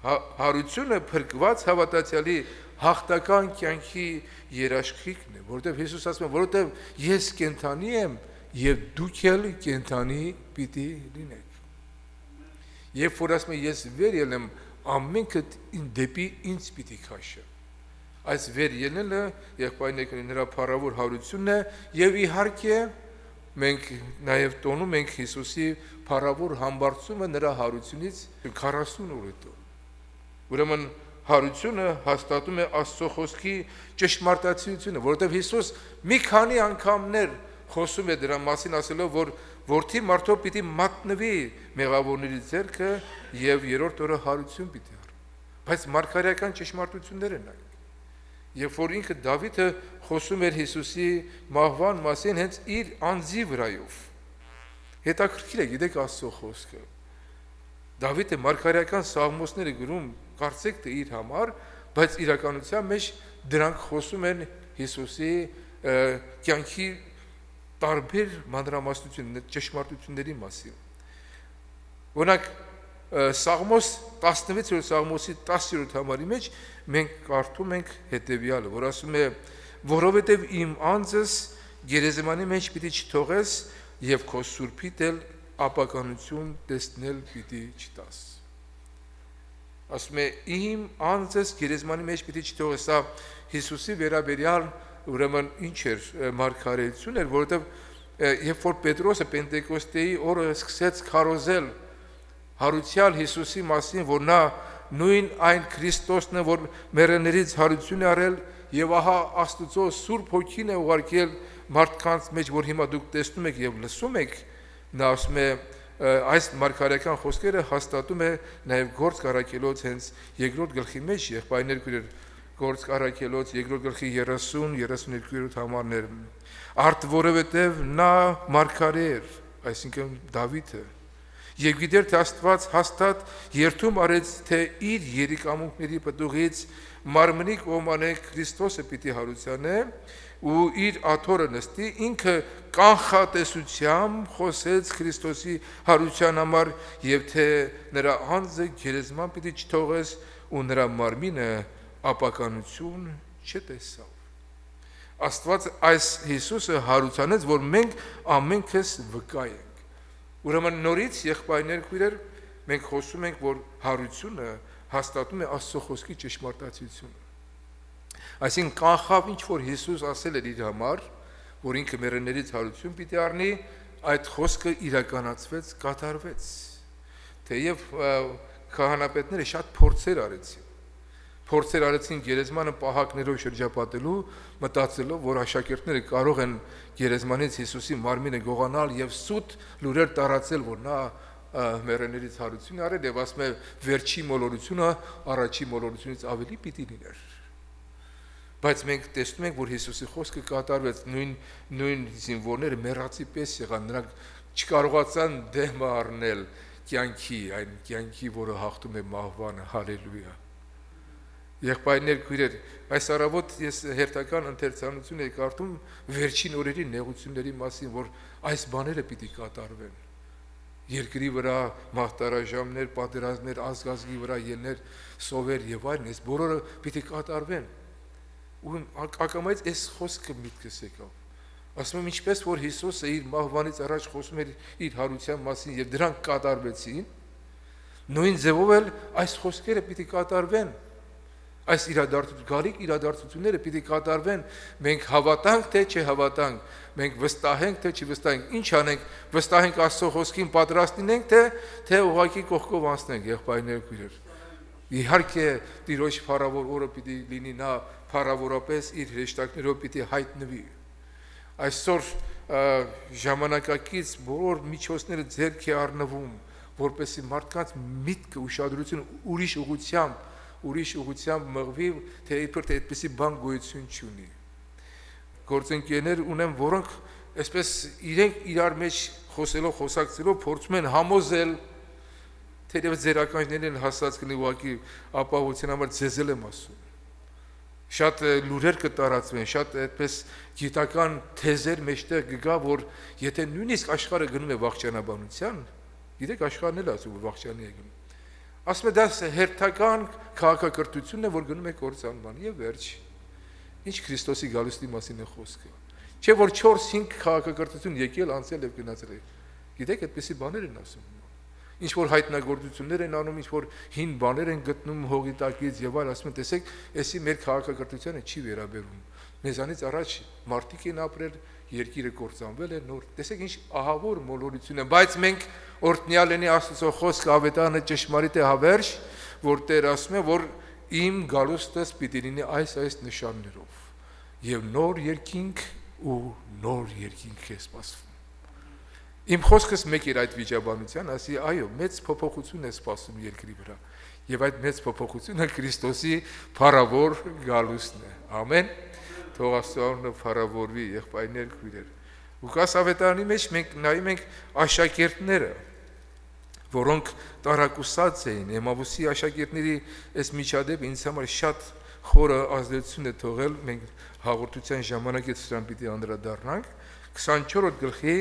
Հարությունը փրկված հավատացյալի հաղթական կյանքի երաշխիքն է, որտեղ Հիսուս ասում է, որովհետև ես կենթանի եմ եւ դուք էլ կենթանի պիտի լինեք։ Երբ որ ասում է ես վեր ելեմ, ամենքը դեպի ինձ պիտի քաշը։ Այս վեր ելնելը եղբայրներ նրա փառավոր հարությունն է եւ իհարկե մենք նաեւ տոնում ենք Հիսուսի փառավոր համբարձումը նրա հարությունից 40 օր հետո։ Ուրեմն հարությունը հաստատում է Աստծո խոսքի ճշմարտացիությունը, որովհետև Հիսուս մի քանի անգամներ խոսում է դրա մասին, ասելով, որ որդի մարդով պիտի մատնվի մեղավորների ձեռքը եւ երրորդ օրը հարություն պիտի առ։ Բայց մարգարեական ճշմարտություններ են այդ։ Երբ որ ինքը Դավիթը խոսում էր Հիսուսի մահվան մասին հենց իր անձի վրայով։ Հետաքրքիր է, գիտեք Աստծո խոսքը։ Դավիթը մարգարեական սաղմոսները գրում, կարծեք թե իր համար, բայց իրականության մեջ դրանք խոսում են Հիսուսի կյանքի տարբեր մանրամասնությունների, ճշմարտությունների մասին։ Օրինակ Սաղմոս 16-րդ Սաղմոսի 10-րդ համարի մեջ մենք կարդում ենք հետևյալը, որ ասում է. որովհետև իմ անձս գերեզմանի մեջ պիտի չթողես եւ քո սուրբիդ էլ ապականություն տեսնել պիտի չտաս։ Ասում է իմ անձս գերեզմանի մեջ պիտի չթողես, սա Հիսուսի վերաբերյալ ուրեմն ինչ էր մարգարեություն էր, որովհետև երբ որ Պետրոսը Պենտեկոստեի օրը սկսեց քարոզել հարուցյալ Հիսուսի մասին, որ նա նույն այն Քրիստոսն է, որ մեռելներից հարություն է արել, եւ ահա Աստծո Սուրբ Հոգին է ուղարկել մարդկանց մեջ, որ հիմա դուք տեսնում եք եւ լսում եք, նա ասում է այս մարգարեական խոսքերը հաստատում է նաեւ Գործք առաքելոց հենց երկրորդ գլխի մեջ, եղբայրներ քույրեր, Գործք առաքելոց երկրորդ գլխի 30-32-րդ համարներ, արդ որովհետեւ նա մարգարե էր, այսինքն Դավիթը, եւ գիտեր թե Աստված հաստատ երթում արեց, թե իր երիկամունքների պտուղից մարմնի կողմանե Քրիստոսը պիտի հարուցանե ու իր աթոռը նստի, ինքը կանխատեսությամբ խոսեց Քրիստոսի հարության համար եւ թե նրա անձը գերեզման պիտի չթողես ու նրա մարմինը ապականություն չտեսավ։ Աստված այս Հիսուսը հարուցանեց, որ մենք ամենքս վկա ենք։ Ուրեմն նորից եղբայրներ քույրեր, մենք խոսում ենք, որ հարությունը հաստատում է Աստծո խոսքի ճշմարտացիությունը։ Այսինքն կանխավ ինչ որ Հիսուս ասել էր իր համար, որ ինքը մեռելներից հարություն պիտի առնի, այդ խոսքը իրականացվեց, կատարվեց։ Թեև քահանապետները շատ փորձեր արեցին գերեզմանը պահակներով շրջապատելու, մտածելով, որ աշակերտները կարող են գերեզմանից Հիսուսի մարմինը գողանալ եւ սուտ լուրեր տարածել, որ նա մեռելներից հարություն արել եւ ասում է վերջի մոլորությունը առաջի մոլորությունից ավելի պիտի լիներ։ Բայց մենք տեսնում ենք, որ Հիսուսի խոսքը կատարվեց, նույն զինվորները մեռածի պես եղան, նրանք չկարողացան դեմ առնել կյանքի, այն կյանքի, որը հաղթում է մահվանը, հալելույա։ Եղբայրներ, քույրեր, այս առավոտ ես հերթական ընթերցանություն եի կարդում վերջին օրերի նեղությունների մասին, որ այս բաները պիտի կատարվեն։ Երկրի վրա մահտարաժամներ, պատերազմներ, ազգազգի վրա ելներ, սովեր եւ այլն, այս բոլորը պիտի կատարվեն։ Ու ակամայից այս խոսքը միտքս եկավ։ Ասում եմ, ինչպես որ Հիսուսը իր մահվանից առաջ խոսում էր իր հարության մասին եւ դրանք կատարվեցին, նույն ձևով էլ այս խոսքերը պիտի կատարվեն։ Այս գալիք իրադարձությունները պիտի կատարվեն, մենք հավատանք թե չհավատանք, մենք վստահենք թե չվստահենք, ինչ անենք, վստահենք Աստծո խոսքին պատրաստ լինենք թե ուղղակի կողքով անցնենք, եղբայրներ, քույրեր։ Իհարկե Տիրոջ փառավոր օրը պիտի լինի, նա փառավորապես իր հրեշտակներով պիտի հայտնվի։ Այսօր ժամանակակից բոլոր միջոցները ձեռք է առնվում, որպեսզի մարդկանց միտքը ուշադրությունը ուրիշ ուղղությամբ մղվի, թե իբր թե այդպիսի բան գոյություն չունի։ Գործընկերներ ունեմ, որոնք այսպես իրենք իրար մեջ խոսակցելով փորձում են համոզել, թերևս ձեր ականջներին հասած կլինի ուղղակի ապահովության համար ձեզել եմ ասում։ Շատ լուրեր կտարածվեն, շատ այդպես գիտական թեզեր մեջտեղ կգա, որ եթե նույնիսկ աշխարհը գնում է վախճանաբանության, գիտեք աշխարհն էլ ասում որ վախճանի է գնում։ Ասում է դա հերթական քաղաքակրթությունն է, որ գնում է կործանման եւ վերջ։ Ինչ Քրիստոսի գալուստի մասին է խոսքը։ Չէ որ 4-5 քաղաքակրթություն եկել, անցել եւ գնացել է։ Գիտեք այդպիսի բաներ են ասում։ Ինչ որ հայտնագործություններ են անում, ինչ որ հին բաներ են գտնում հողի տակից եւ այլ, ասում են, տեսեք, էսի մեր քաղաքակրթությանը չի վերաբերվում։ Մեզանից առաջ մարդիկ են ապրել, երկիրը կործանվել է նոր։ Տեսեք ինչ ահավոր մոլորություն է, բայց մենք օրհնյալ լինի Աստծո խոսքը ավետարանը ճշմարիտ է հավերժ, որ Տեր ասում է, որ իմ գալուստս պիտի լինի այս նշաններով եւ նոր երկինք ու նոր երկինք է սպասվում։ Իմ խոսքս մեկ էր այդ վիճաբանության, ասի այո, մեծ փոփոխություն է սպասում երկրի վրա եւ այդ մեծ փոփոխությունը Քրիստոսի փառավոր գալուստն է։ Ամեն։ Թող Աստծո անունը փառավորվի, եղբայրներ, քույրեր։ Ղուկաս ավետարանի մեջ մենք նայում ենք աշակերտները, որոնք տարակուսած էին, Էմավուսի աշակերտների այս միջադեպը ինձ համար շատ խորը ազդեցություն է թողել, մենք հաղորդության ժամանակ այդ սրան պիտի անդրադառնանք, 24-րդ գլխի,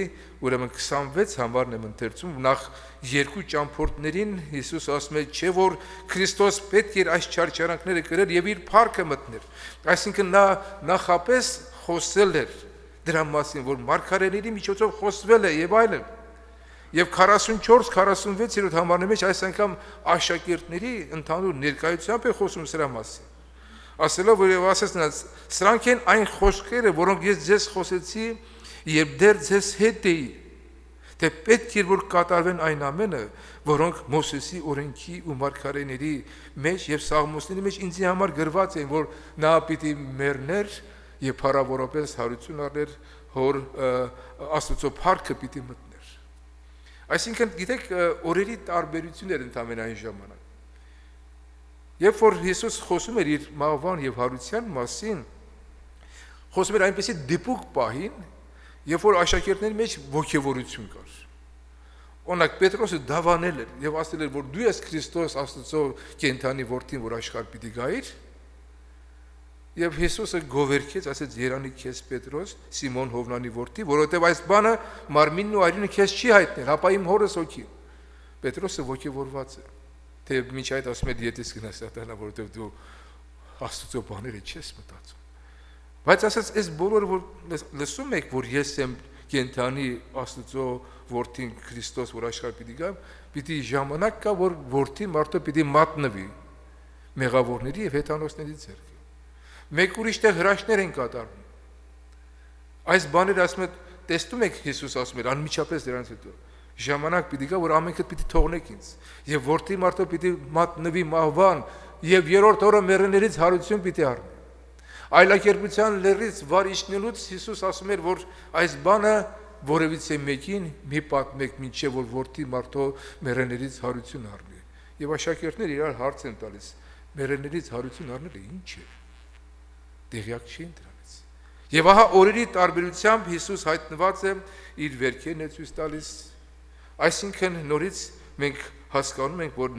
ուրեմն 26 համարն եմ ընթերցում, նախ երկու ճամփորդներին Հիսուս ասում է, չէ որ Քրիստոս պետք էր այս չարչարանքները կրել եւ իր փառքը մտներ։ Այսինքն նա նախապես խոսել էր դրա մասին, որ մարգարեների միջոցով խոսվել է եւ այլն։ Եվ 44-46-րդ համարների մեջ այս անգամ աշակերտների ընդհանուր ներկայությամբ է խոսում սրա մասին։ Ասելով որ եւ ասես նրանց, սրանք են այն խոսքերը, որոնք ես ձեզ խոսեցի, երբ դեռ ձեզ հետ էի, թե պետք էր որ կատարվեն այն ամենը, որոնք Մովսեսի օրենքի ու մարգարեների մեջ եւ Սաղմոսների մեջ ինձի համար գրված են, որ նա պիտի մեռներ եւ փառավորապես հարություն առներ հոր Աստծո փառքը պիտի մտներ։ Այսինքն գիտեք օրերի տարբերություններ ընդհանրեն այն ժամանակ։ Երբ որ Հիսուս խոսում էր իր մահվան եւ հարության մասին, խոսում էր այնպեսի դիպուկ պահին, երբ որ աշակերտների մեջ ոգևորություն կար։ Օրինակ Պետրոսը դավանել էր եւ ասել էր, որ դու ես Քրիստոս Աստծո կենթանի որդին, որ աշխարհ պիտի գայիր։ Եվ Հիսուսը գովերքեց, ասեց Երանի քեզ Պետրոս, Սիմոն Հովնանի որդի, որովհետեւ այս բանը մարմինն ու արյունը քեզ չի հայտնել, հապա իմ հորս հոգի։ Պետրոսը ոգևորված է։ Թե միջ այդ ասում է դիետես գնաս սատանա, որովհետեւ դու Աստծո բաները չես մտածում։ Բայց ասած այս բոլորը որ լսում եք, որ ես եմ կենթանի Աստծո որդին Քրիստոս, որ աշխարհ պիտի գա, պիտի ժամանակ կա, որ որդին մարդը պիտի մատնվի մեղավորների եւ հեթանոսների ձեռքը։ Մեկ ուրիշ տեղ հրաշքներ են կատարվում։ Այս բաները ասում է, տեսնում եք Հիսուս ասում էր անմիջապես դրանից հետո ժամանակ պիտի գա, որ ամենքը պիտի թողնեք ինձ եւ որդի մարդը պիտի մատնվի մահվան եւ երրորդ օրը մեռելներից հարություն պիտի առնի։ Այլակերպության լերից վար իջնելուց Հիսուս ասում էր, որ այս բանը որևիցե մեկին մի պատմեք, մինչև որ որդի մարդո մեռելներից հարություն առնի։ Եվ աշակերտները իրար հարց են տալիս. մեռելներից հարություն առնելը ինչ է։ Տեղյակ չեն դրանից։ Եվ ահա օրերի տարբերությամբ Հիսուս հայտնված է, իր վերքերն է ցույց տալիս, այսինքն նորից մենք հասկանում ենք, որ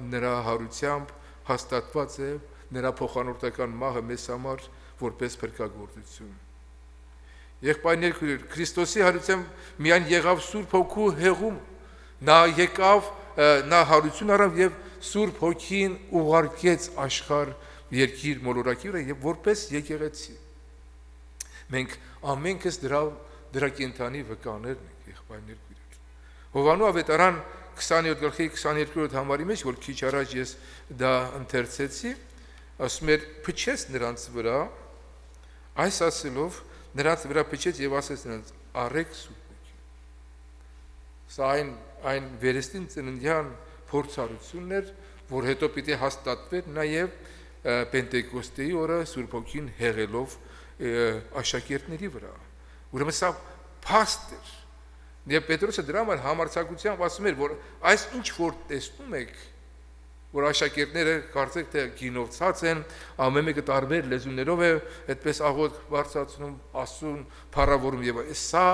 նրա հարությամբ հաստատված է նրա փոխանորդական մահը մեզ համար որպես փրկagorցություն։ Եղբայրներ, Քրիստոսի հարությամբ միայն եղավ Սուրբ Հոգու հեղում, նա հարություն առավ եւ Սուրբ Հոգին ուղարկեց աշխարհ երկիր մոլորակի վրա եւ որպես եկեղեցի։ Մենք ամենքս դրա կենթանի վկաներն ենք, եղբայրներ, Հովանու ավետարան 27:22 համարի մեջ, որ քիչ առաջ ես դա ընթերցեցի, ասում էր փչեց նրանց վրա, այս ասելով նրանց վրա փչեց եւ ասեց նրանց առեք Սուրբ Հոգին։ Սա այն վերստին ծննդյան փորձառությունն էր, որ հետո պիտի հաստատվեր նաեւ Պենտեկոստեի օրը Սուրբ Հոգին հեղելով աշակերտների վրա։ Ուրեմն սա փաստ էր։ Եվ Պետրոսը դրա համար համարձակությամբ ասում էր, որ այս ինչ որ տեսնում եք, որ աշակերտները կարծեք թե գինովցած են, ամեն մեկը տարբեր լեզուներով է, այդպես աղոտ բարձրացնում, ասում, փառավորում եւ սա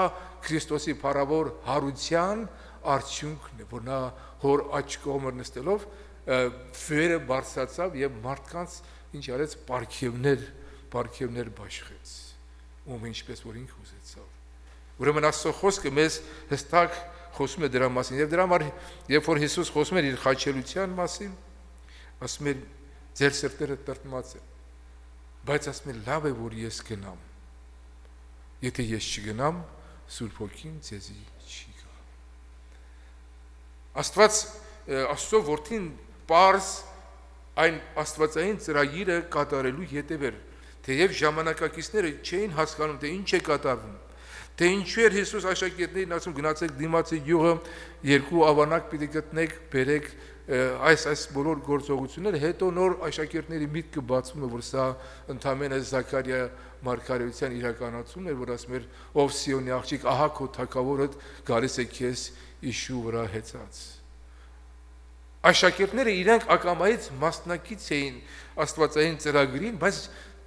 Քրիստոսի փառավոր հարության արդյունքն է, որ նա հոր աջ կողմը նստելով վերը բարձրացավ եւ մարդկանց ինչ արեց պարգևներ բաշխեց, ում ինչպես որ ինքը ուզեցավ։ Ուրեմն Աստծո խոսքը մեզ հստակ խոսում է դրա մասին եւ դրա համար երբ որ Հիսուս խոսում էր իր խաչելության մասին, ասում էր ձեր սրտերը տրտմած են, բայց ասում է լավ է որ ես գնամ։ Եթե ես չգնամ, Սուրբ Հոգին ձեզի չի գա։ Աստծո որդին պարզ այն աստվածային ծրագիրը կատարելու յետևեր, թեև ժամանակակիցները չէին հասկանում, թե ինչ է կատարվում, թե ինչու էր Հիսուս աշակերտներին ասում գնացեք դիմացի գյուղը, երկու ավանակ պիտի գտնեք, բերեք այս բոլոր գործողությունները, հետո նոր աշակերտների միտքը բացվում է, որ սա ընդամենը Զաքարիա մարգարեության իրականացումն էր, որ ասում էր ով Սիոնի աղջիկ, ահա քո թագավորդ գալիս է քեզ իշու վրա հեծած։ Աշակերտները իրենք ակամայից մասնակից էին աստվածային ծրագրին, բայց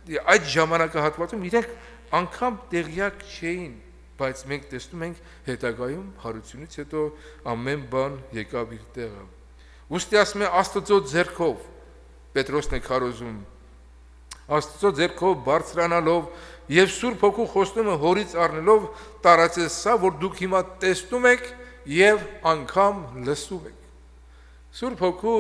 այդ ժամանակահատվածում իրենք անգամ տեղյակ չէին, բայց մենք տեսնում ենք հետագայում հարությունից հետո ամեն բան եկավ իր տեղը։ Ուստի ասում է Աստծո ձեռքով, Պետրոսն է քարոզում, Աստծո ձեռքով բարձրանալով եւ Սուրբ Հոգու խոստումը հորից առնելով տարածեց սա, որ դուք հիմա տեսնում եք եւ անգամ լսում եք։ Սուրբ Հոգու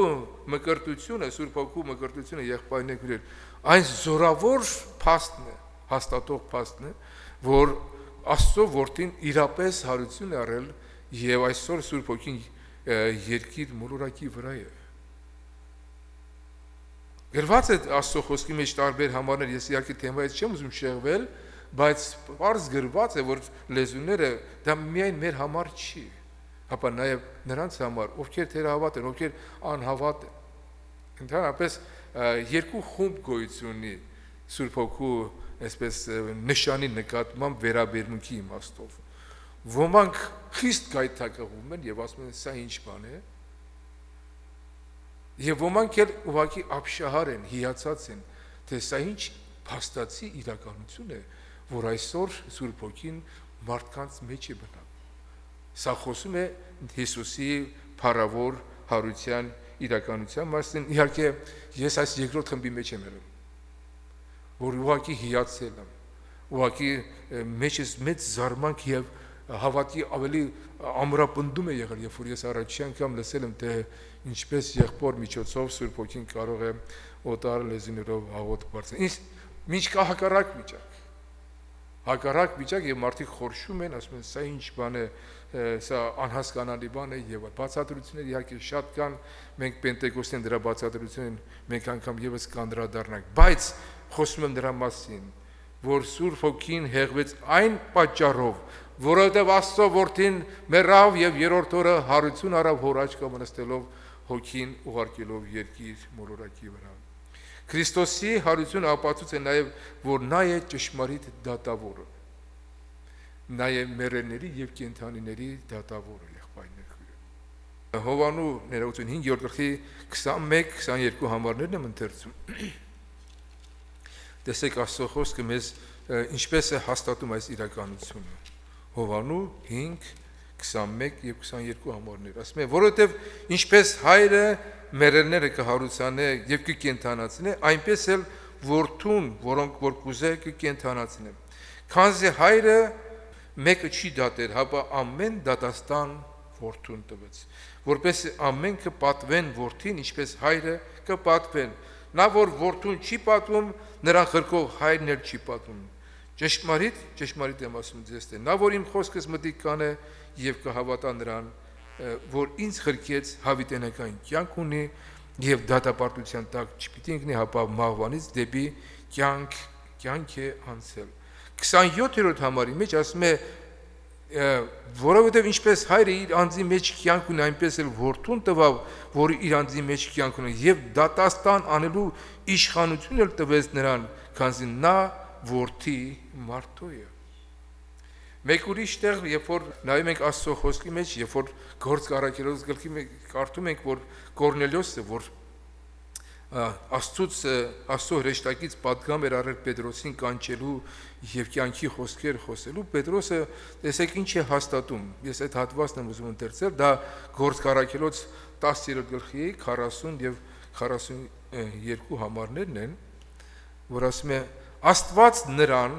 մկրտությունը եղբայրներ, այն զորավոր փաստն է, հաստատող փաստն է, որ Աստծո որդին իրապես հարություն է առել եւ այսօր Սուրբ Հոգին երկիր մոլորակի վրա է։ Գրված է Աստծո խոսքի մեջ տարբեր համարներ, ես իհարկե թեմայից չեմ ուզում շեղվել, բայց պարզ գրված է, որ լեզուները դա միայն մեր համար չի, հապա նաեւ նրանց համար, ովքեր թերահավատ են, ովքեր անհավատ են։ Ընդհանրապես երկու խումբ գոյություն ունի Սուրբ Հոգու այսպես նշանի նկատմամբ վերաբերմունքի իմաստով։ Ոմանք խիստ գայթակղում են եւ ասում են սա ինչ բան է։ Եվ ոմանք էլ ուղղակի ապշահար են, հիացած են, թե սա ինչ փաստացի իրականություն է, որ այսօր Սուրբ Հոգին մարդկանց մեջ է բնակվում։ Սա խոսում է Հիսուսի փառավոր հարության իրականության մասին։ Իհարկե ես այս երկրորդ խմբի մեջ եմ ելնում, որ ուղղակի հիացել եմ, ուղղակի մեջս մեծ զարմանք եւ հավատի ավելի ամրապնդում է եղել, երբ որ ես առաջի անգամ լսել եմ, թե ինչպես եղբոր միջոցով Սուրբ Հոգին կարող է օտար լեզուներով աղոթք բարձրացնել։ Ինչ կա հակառակ վիճակ եւ մարդիկ խորշում են, ասում են սա ինչ բան է, սա անհասկանալի բան է եւ բացատրությունները իհարկե շատ կան, մենք Պենտեկոստեն դրա բացատրությունն մենք անգամ եւս կանդրադառնանք, բայց խոսում եմ դրա մասին, որ Սուրբ Հոգին հեղվեց այն պատճառով, որովհետև Աստծո որդին մեռավ եւ երրորդ օրը հարություն առավ հոր աջ կողմը նստելով Հոգին ուղարկելով երկիր մոլորակի վրա։ Քրիստոսի հարությունը ապացույց է նաեւ, որ նա է ճշմարիտ դատավորը։ նաև մեռելների եւ կենդանիների դատավորը եղբայրներ քույր։ Հովանու ներողություն 5-րդ գլխի 21-22 համարներն եմ ընթերցում։ Տեսեք Աստծո խոսքը մեզ ինչպես է հաստատում այս իրականությունը։ Հովանու 5 21 եւ 22 համարներ ասում է, որովհետեւ ինչպես հայրը մեռելները կհարուցանե եւ կկենթանացնե, այնպես էլ որդուն, որոնք որ կուզե կկենթանացնե։ Քանզի հայրը մեկը չի դատեր, հապա ամեն դատաստան որդուն տվեց, որպես ամենքը պատվեն որդին, ինչպես հայրը կպատվեն։ Նա որ որդուն չի պատվում, նրան խրկող հայրն էլ չի պատվում։ Ճշմարիտ եմ ասում ձեզ, թե նա որ իմ խոսքս մտիկ կանե եւ կհավատա նրան, որ ինձ խրկեց, հավիտենական կյանք ունի եւ դատապարտության տակ չպիտի ընկնի, հապա մահվանից դեպի կյանք է անցել։ 27-րդ համարի մեջ ասում է, որովհետև ինչպես հայրը իր անձի մեջ կյանք ունի, այնպես էլ որդուն տվավ, որ իր անձի մեջ կյանք ունի, եւ դատաստան անելու իշխանություն էլ տվեց նրան, քանզի նա որդի մարդու է։ Մեկ ուրիշ տեղ, երբ որ նայում ենք Աստծո խոսքի մեջ, երբ որ Գործք առաքելոց գլխի մեջ կարդում ենք, որ Կորնելիոսը, որ Աստծո հրեշտակից պատգամ էր առել Պետրոսին կանչելու եւ կյանքի խոսքեր խոսելու, Պետրոսը տեսեք ինչ է հաստատում։ Ես այդ հատվածն եմ ուզում ընթերցել, դա Գործք առաքելոց 10-րդ գլխի 40 եւ 42 համարներն են, որ ասում է. Աստված նրան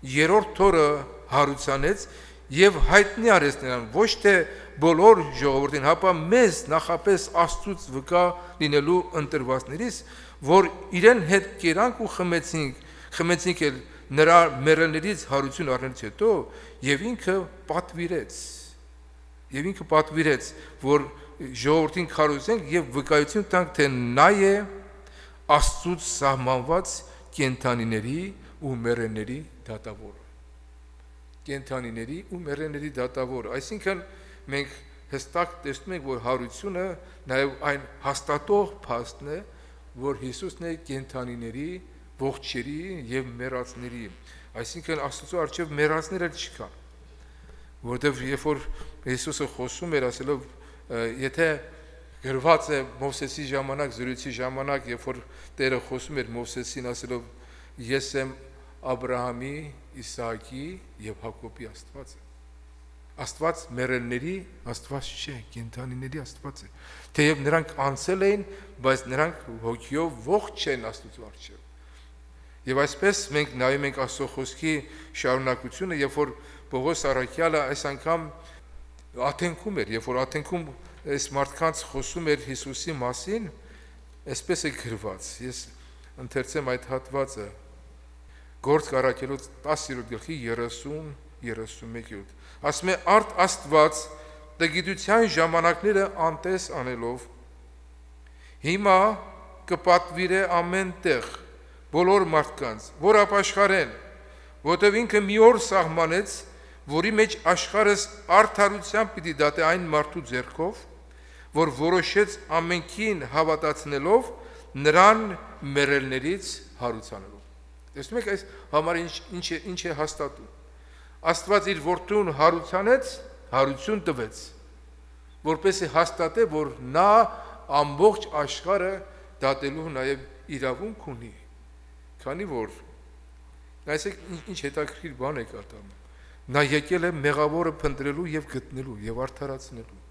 երրորդ օրը հարուցանեց եւ հայտնի արեց նրան ոչ թե բոլոր ժողովրդին, հապա մեզ նախապես Աստծուց վկա լինելու ընտրվածներից, որ իրեն հետ կերանք ու խմեցինք էլ նրա մեռելներից հարություն առնելուց հետո եւ ինքը պատվիրեց, որ ժողովրդին քարոզենք եւ վկայություն տանք, թե նա է Աստծուց սահմանված կենդանիների ու մեռելների դատավորը։ Կենդանիների ու մեռելների դատավորը, այսինքն մենք հստակ տեսնում ենք, որ հարությունը նաև այն հաստատող փաստն է, որ Հիսուսն է կենդանիների, ողջերի եւ մեռածների, այսինքն Աստծո առջև մեռածները չկան, որովհետեւ երբ որ Հիսուսը խոսում էր ասելով, եթե գրված է Մովսեսի ժամանակ, զրույցի ժամանակ, երբ որ Տերը խոսում էր Մովսեսին ասելով, ես եմ Աբրահամի, Իսահակի եւ Հակոբի Աստվածը։ Աստված մեռելների Աստված չէ, կենդանիների Աստված է։ Թեև նրանք անցել էին, բայց նրանք հոգիով ողջ չեն Աստծո առջև։ Եվ այսպես մենք նայում ենք Աստծո խոսքի շարունակությունը, երբ որ Պողոս առաքյալը այս անգամ աթենքում էր, երբ որ աթենքում այս մարդկանց խոսում էր Հիսուսի մասին, այսպես է գրված։ Ես ընթերցեմ այդ հատվածը։ Գործք առաքելոց 10-րդ գլխի 30-31-րդ։ Ասում է արդ Աստված տգիտության ժամանակները անտես անելով հիմա կպատվիրե ամեն տեղ բոլոր մարդկանց, որ ապաշխարեն, որտեղ ինքը մի օր սահմանեց, որի մեջ աշխարհս արդարությամբ պիտի դատե այն մարդու ձեռքով, որ որոշեց ամենքին հավատացնելով նրան մեռելներից հարուցանելով։ Տեսնում եք այս համարը ինչ է հաստատում։ Աստված իր որդուն հարուցանեց, հարություն տվեց, որպեսզի հաստատե, որ նա ամբողջ աշխարհը դատելու նաև իրավունք ունի, քանի որ այսեք ինչ հետաքրքիր բան է կատարում։ Նա եկել է մեղավորը փնտրելու եւ գտնելու եւ արդարացնելու։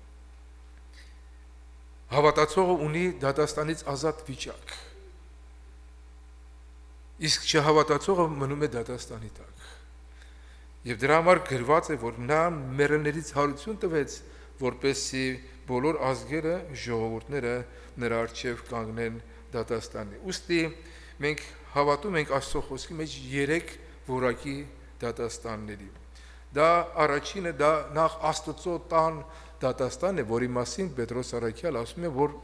Հավատացողը ունի դատաստանից ազատ վիճակ, իսկ չհավատացողը մնում է դատաստանի տակ։ Եվ դրա համար գրված է, որ նա մեռելներից հարություն տվեց, որպեսզի բոլոր ազգերը, ժողովուրդները նրա առջև կանգնեն դատաստանի։ Ուստի մենք հավատում ենք Աստծո խոսքի մեջ 3 որակի դատաստանների։ Դա առաջինը, դա նախ Աստծո տան դատաստանն է, որի մասին Պետրոս առաքյալը ասում է, որ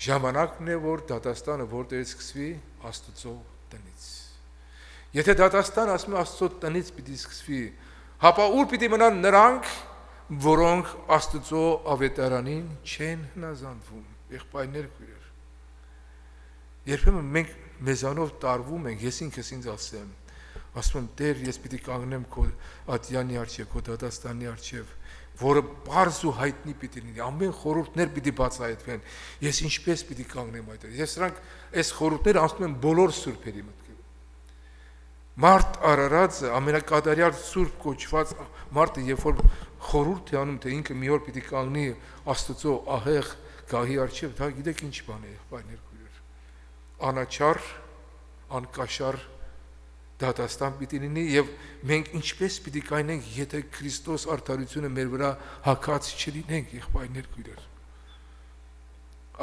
ժամանակն է, որ դատաստանը որտեղից սկսվի Աստծո տնից։ Եթե դատաստան ասում է Աստծո տնից պիտի սկսվի, հապա ուր պիտի մնան նրանք, որոնք Աստծո ավետարանին չեն հնազանդվում, եղբայրներ քույրեր։ Երբեմն մենք մեզանով տարվում ենք, ես ինքս ինձ ասեմ, ասում եմ Տեր, ես պիտի կանգնեմ քո ատյանի առջև, քո դատաստանի առջև, որը բարձ ու հայտնի պիտի լինի, ամեն խորհուրդներ պիտի բացահայտվեն, ես ինչպես պիտի կանգնեմ այդտեղ։ Ես սրանք այս խորհուրդները ասում եմ բոլոր սուրբերի մտքերում։ Մարդ Արարածը ամենակատարյալ սուրբ կոչված մարդը, երբ որ խորհուրդ է անում, թե ինքը մի օր պիտի կանգնի Աստծո ահեղ գահի առջև, դա գիտեք ինչ բան է, եղբայրներ քույրեր։ Անաչառ, անկաշառ դատաստան պիտի լինի, եւ մենք ինչպես պիտի կայնենք, եթե Քրիստոս արդարությունը մեր վրա հագած չլինենք, եղբայրներ քույրեր։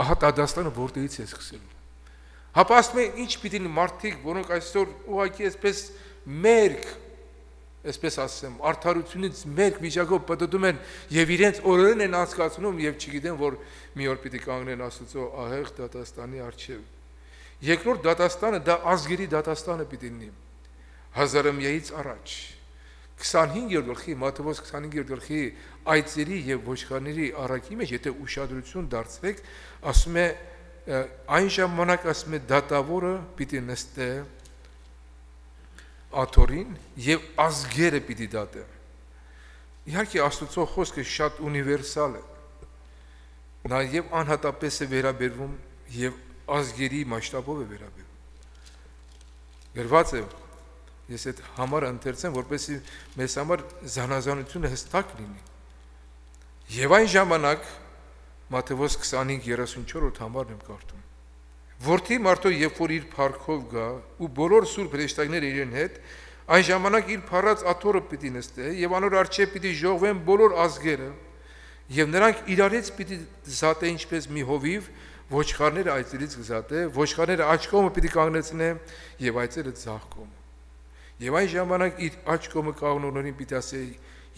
Ահա դատաստանը որտեղից է սկսելու։ Հապա ասում են ինչ պիտի լինի մարդիկ, որոնք այսօր ուղղակի այսպես մերկ, այսպես ասեմ, արդարությունից մերկ վիճակով պատտում են եւ իրենց օրերն են անցկացնում եւ չգիտեն, որ մի օր պիտի կանգնեն Աստծո ահեղ դատաստանի առջև։ Երկրորդ դատաստանը դա ազգերի դատաստանը պիտի լինի։ Հազարամյայից առաջ 25-րդ գլխի, Մատթեոս 25-րդ գլխի այծերի եւ ոչխարների առակի մեջ, եթե ուշադրություն դարձրեք, ասում է այն ժամանակ ասում է դատավորը պիտի նստե աթոռին եւ ազգերը պիտի դատե։ Իհարկե Աստծո խոսքը շատ ունիվերսալ է։ Նա եւ անհատապես է վերաբերվում եւ ազգերի մասշտաբով է վերաբերվում։ Գրված է, ես այդ համարը ընթերցեմ, որպեսզի մեզ համար զանազանությունը հստակ լինի։ Եվ այն ժամանակ Մատթեոս 25:34 համարն եմ կարդում։ Որդի մարդու երբ որ իր փառքով գա ու բոլոր սուրբ հրեշտակները իրեն հետ, այն ժամանակ իր փառած աթոռը պիտի նստե եւ անոր առջև պիտի ժողվեն բոլոր ազգերը եւ նրանք իրարից պիտի զատե ինչպես մի հովիվ, ոչխարները այծերից կզատե, ոչխարները աջ կողմը պիտի կանգնեցնե եւ այծերը ձախ կողմը։ Եվ այն ժամանակ իր աջ կողմը կանգնողներին պիտի ասե.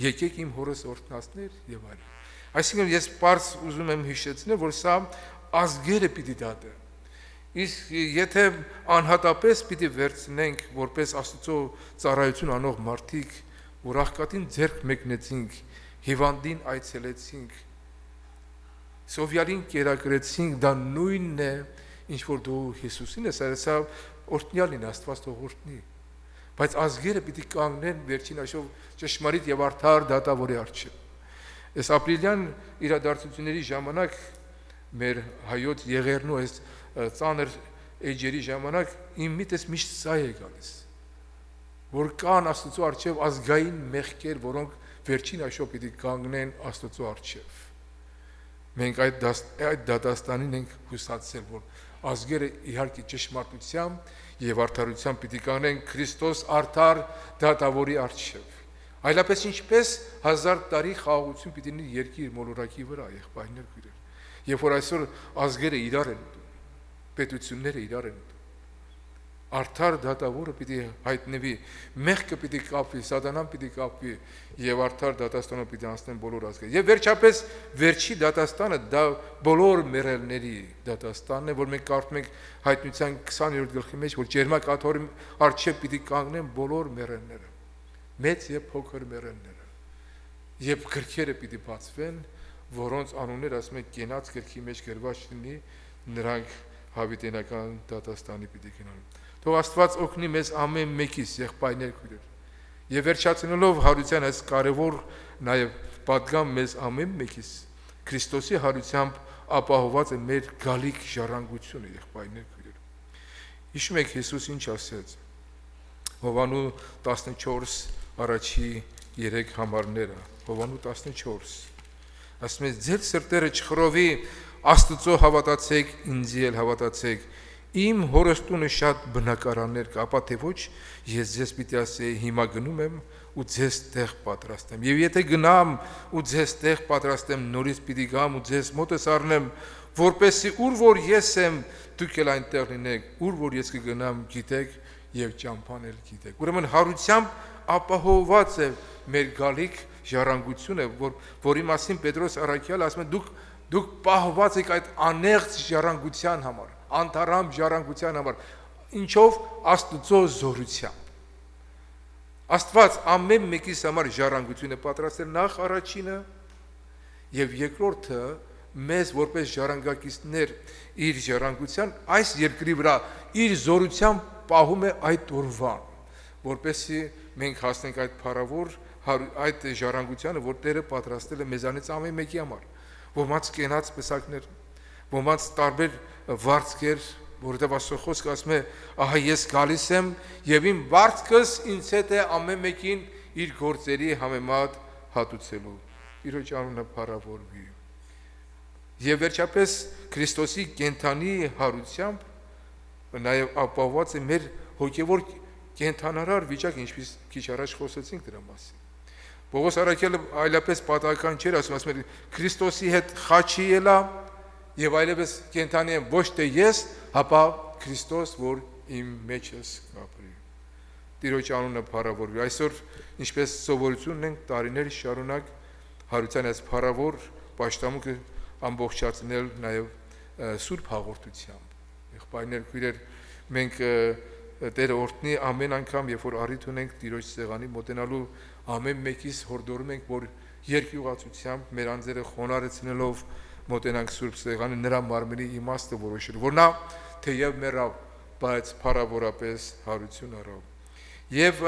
եկեք իմ հորս օրհնածներ եւ այլն։ Այսինքն ես պարզ ուզում եմ հիշեցնել, որ սա ազգերը պիտի դատե։ Իսկ եթե անհատապես պիտի վերցնենք որպես Աստծո ծառայություն անող մարդիկ, որ աղքատին ձեռք մեկնեցինք, հիվանդին այցելեցինք, սովյալին կերակրեցինք, դա նույնն է, ինչ որ դու Հիսուսին ես, սա օրհնյալին Աստված թող օրհնի։ Բայց ազգերը պիտի կանգնեն վերջին աշխով ճշմարիտ եւ արդար դատավորի առջև։ Այս ապրիլյան իրադարձությունների ժամանակ մեր հայոց եղերնու այս ծանր էջերի ժամանակ իմ միտքս միշտ սա է գալիս, որ կան Աստծո առջև ազգային մեղքեր, որոնք վերջին աշխով պիտի կանգնեն Աստծո առջև։ Մենք այդ դատաստանին ենք հուսացել, որ ազգերը իհարկե ճշմարտությամբ եւ արդարությամբ պիտի կանգնեն Քրիստոս արդար դատավորի առջև։ Այլապես ինչպես 1000 տարի խաղաղություն պիտի լինի երկիր մոլորակի վրա, եղբայրներ քույրեր։ Երբ որ այսօր ազգերը իրար են ուտում, պետությունները իրար են ուտում, արդար դատավորը պիտի հայտնվի, մեղքը պիտի կապվի, սատանան պիտի կապվի եւ արդար դատաստանը պիտի անցնեն բոլոր ազգերը։ Եվ վերջապես վերջի դատաստանը դա բոլոր մեռելների դատաստանն է, որ մենք կարդում ենք Հայտնության 20-րդ գլխի մեջ, որ ջերմակ աթոռի առջև պիտի կանգնեն բոլոր մեռելները, մեծ եւ փոքր մեռելները։ Եվ գրքերը պիտի բացվեն, որոնց անունները ասում են կենաց գրքի մեջ գրված լինի, նրանք հավիտենական դատաստանի պիտի գնան։ Թող Աստված օգնի մեզ ամեն մեկիս, եղբայրներ քույրեր։ Եվ վերջացնելով հարության այս կարևոր նաև պատգամ մեզ ամեն մեկիս Քրիստոսի հարությամբ ապահոված է մեր գալիք ժառանգությունը, եղբայրներ քույրեր։ Հիշում եք Հիսուս ինչ ասեց։ Հովանու 14 առաջի 3 համարները, Հովանու 14։ Ասում է ձեր սրտերը չխռովի, Աստծո հավատացեք, ինձ էլ հավատացեք։ Իմ հորստունը շատ բնակարաններ կա, ապա թե ոչ, ես ձեզ պիտի ասեի, հիմա գնում եմ ու ձեզ տեղ պատրաստեմ։ Եվ եթե գնամ ու ձեզ տեղ պատրաստեմ, նորից պիտի գամ ու ձեզ մոտս առնեմ, որպեսզի ուր որ ես եմ, դուք էլ այնտեղ լինեք, ուր որ ես կգնամ, գիտեք եւ ճամփան էլ գիտեք։ Ուրեմն հարությամբ ապահովված է մեր գալիք ժառանգությունը, որի մասին Պետրոս առաքյալը ասում է, դուք պահված եք այդ անեղծ ժառանգության համար, անթարամ ժառանգության համար, ինչով Աստծո զորությամբ։ Աստված ամեն մեկիս համար ժառանգություն է պատրաստել, նախ առաջինը եւ երկրորդը մեզ որպես ժառանգակիցներ իր ժառանգության այս երկրի վրա իր զորությամբ պահում է այդ օրվան, որպեսզի մենք հասնենք այդ փառավոր այդ ժառանգությանը, որ Տերը պատրաստել է մեզանից ամեն մեկի համար, ոմանց կենաց պսակներ, ոմանց տարբեր վարձքեր, որովհետև Աստծո խոսքը ասում է, ահա ես գալիս եմ եւ իմ վարձքս ինձ հետ է ամեն մեկին իր գործերի համեմատ հատուցելու։ Տիրոջ անունը փառավորվի։ Եվ վերջապես Քրիստոսի կենթանի հարությամբ նաև ապահովված է մեր հոգևոր կենթանարար վիճակը, ինչպես քիչ առաջ խոսեցինք դրա մասին։ Պողոս առաքյալը այլապես պատահական չէր ասում է Քրիստոսի հետ խաչի ելա եւ այլևս կենթանի եմ ոչ թե ես, հապա Քրիստոս, որ իմ մեջս կապրի։ Տիրոջ անունը փառավորվի։ Այսօր ինչպես սովորություն ենք տարիներ շարունակ հարության այս փառավոր պաշտամունքը ամբողջացնել նաև սուրբ հաղորդությամբ։ Եղբայրներ, քույրեր, մենք Տերը օրհնի ամեն անգամ, երբ որ առիթ ունենք Տիրոջ սեղանի մոտենալու, ամեն մեկից հորդորում ենք, որ երկյուղացությամբ մեր անձերը խոնարհեցնելով մոտենանք սուրբ սեղանի նրա մարմնի իմաստը որոշելու, որ նա թեև մեռավ, բայց փառավորապես հարություն առավ։ Եվ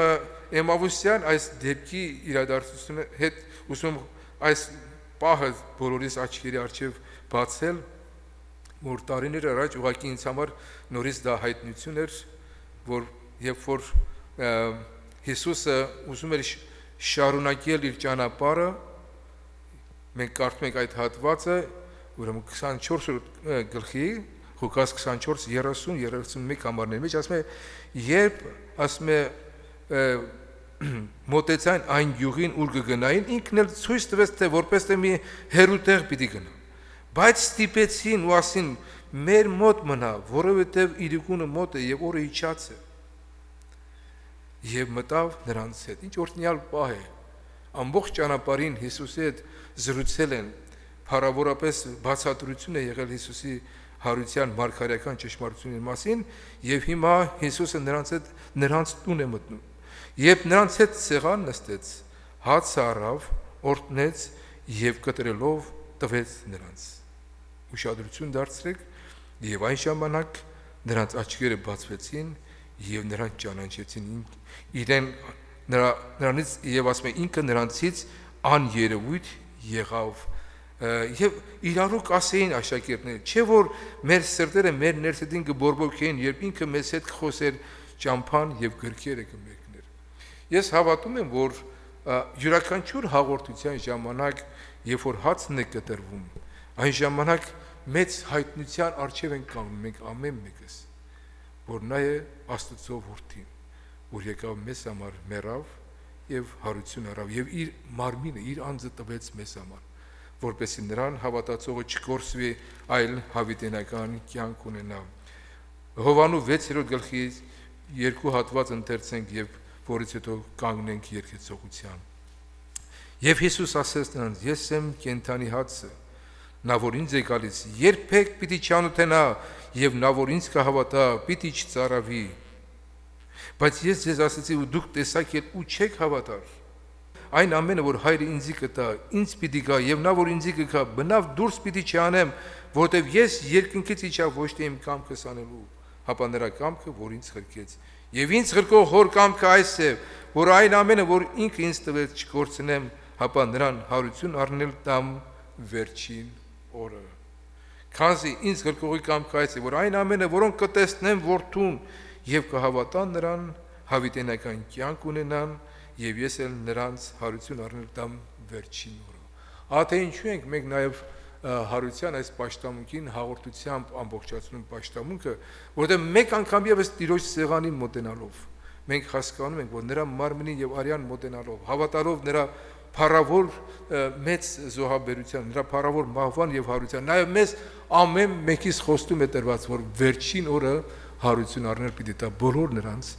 Էմավուսյան այս դեպքի իրադարձությունը հետ ուսում այս պահը բոլորիս աչքերի առջև բացել, որ տարիներ առաջ ուղղակի ինձ համար նորից դա հայտնություն էր, որ երբ որ Հիսուսը ուզում էր շարունակել իր ճանապարհը, մենք կարդում ենք այդ հատվածը, ուրեմն 24 գլխի Ղուկաս 24 30-31 համարների մեջ ասում է, երբ ասում է մոտեցան այն գյուղին, ուր կգնային, ինքն էլ ցույց տվեց, թե որպես թե մի հերուտեղ պիտի գնա, բայց ստիպեցին ու ասին, մեր մոտ մնա, որովհետև իրիկունը մոտ է եւ օրը իջած է, եւ մտավ նրանց հետ։ Ինչ օրհնյալ պահ է, ամբողջ ճանապարհին Հիսուսի հետ զրուցել են, փառավորապես բացատրություն է եղել Հիսուսի հարության մարգարեական ճշմարտությունների մասին, եւ հիմա Հիսուսը նրանց տուն է մտնում։ Երբ նրանց հետ սեղան նստեց, հացը առավ, օրհնեց եւ կտրելով տվեց նրանց։ Ուշադրություն դարձրեք, եւ այն ժամանակ նրանց աչքերը բացվեցին եւ նրան ճանաչեցին իրեն նրանից եւ ասում է ինքը նրանցից աներևույթ եղավ եւ իրարու կասեին աշակերտները, չէ որ մեր սրտերը մեր ներսեդին կբորբոքեին, երբ ինքը մեզ հետ կխոսեր ճամփան եւ գրքերը կմեկներ։ Ես հավատում եմ, որ յուրաքանչյուր հաղորդության ժամանակ, երբ որ հացն է կտրվում, այն ժամանակ մեծ հայտնության առջև ենք կանգնում մենք ամեն մեկս, որ նա է Աստծո որդին, որ եկավ մեզ համար մեռավ եւ հարություն առավ եւ իր մարմինը, իր անձը տվեց մեզ համար, որպեսզի նրան հավատացողը չկորսվի, այլ հավիտենական կյանք ունենա։ Հովանու 6-րդ գլխի 2 հատված ընթերցենք եւ որից հետո կանգնենք երկեցողության։ Եվ Հիսուս ասեց նրանց. Ես եմ կենթանի հացը, նա որ ինձ է գալիս, երբեք պիտի չանոթենա, եւ նա որ ինձ կհավատա, պիտի չծարավի։ Բայց ես ձեզ ասեցի ու դուք տեսաք եւ ու չեք հավատար։ Այն ամենը որ հայրը ինձի կտա, ինձ պիտի գա, եւ նա որ ինձի կգա, բնավ դուրս պիտի չանեմ, որտեւ ես երկնքից իջա ոչ թե իմ կամքս անելու, հապա նրա կամքը, որ ինձ խրկեց։ Եվ ինձ խրկող հոր կամքը այս է, որ այն ամենը որ ինքը ինձ տվեց չկորցնեմ, հապա նրան հարություն առնել տամ վերջին օրը։ Քանզի ինձ խրկողի կամքը այս է, որ այն ամենը որոնք կտեսնեն որդուն եւ կհավատան նրան, հավիտենական կյանք ունենան, եւ ես էլ նրանց հարություն առնել տամ վերջին օրը։ Ահա ինչու ենք մենք նաեւ հարության այս պաշտամունքին հաղորդությամբ ամբողջացնում պաշտամունքը, որովհետեւ մեկ անգամ եւս Տիրոջ սեղանին մոտենալով մենք հասկանում ենք, որ նրա մարմնին եւ արյան մոտենալով, հավատալով նրա փառավոր մեծ զոհաբերության, նրա փառավոր մահվան եւ հարության, նաեւ մեզ ամեն մեկից խոստում է տրված, որ վերջին օրը հարություն առնել պիտի տա բոլոր նրանց,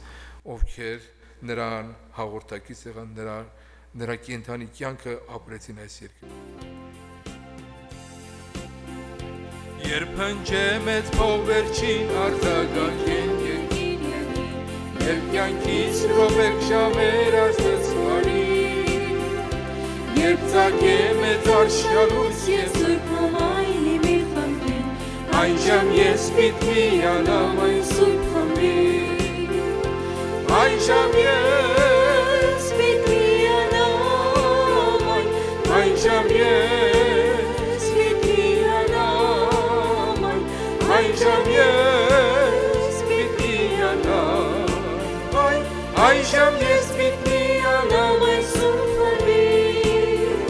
ովքեր նրան հաղորդակից եղան, նրա կենթանի կյանքը ապրեցին այս երկրում։ Երբ հնչե մեծ փող վերջին արձագանքեն երկիրը, երբ կյանքից ռոպեկ ժամեր աստծարի, երբ ծագե մեծ արշալուց Ես սուրբ համայնի մի խմբին, այն ժամ ես պիտի անամ այն սուրբ խմբին, այժմ ես պիտի անամ, այժմ ես պիտի անամ, այժմ ես պիտի անամ, այժմ ես պիտի անամ այս սուրբին,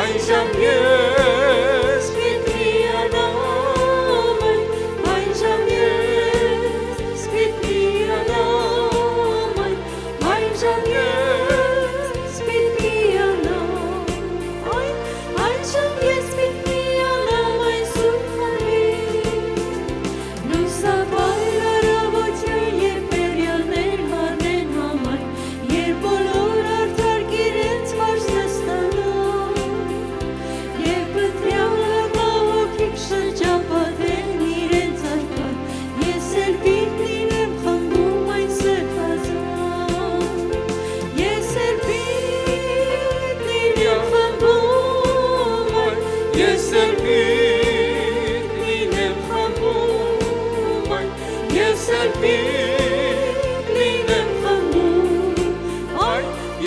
այժմ ես պիտի անամ, այժմ ես պիտի անամ, այժմ ես պիտի անամ, այժմ ես պիտի անամ այս սուրբին, լուսավոր առավոտյան երբ բերյալներ հանեն համայն, երբ բոլոր արդար իրենց մարդ նստանան, երբ բտրյալ հոգիք շրջապատեն իրենց արքան, ես էլ պիտի լինեմ խմբում այն սրբազան, ես էլ պիտի լինեմ խմբում այն, Ես էլ պիտի լինեմ խմբում, ես էլ պիտի լինեմ խմբում,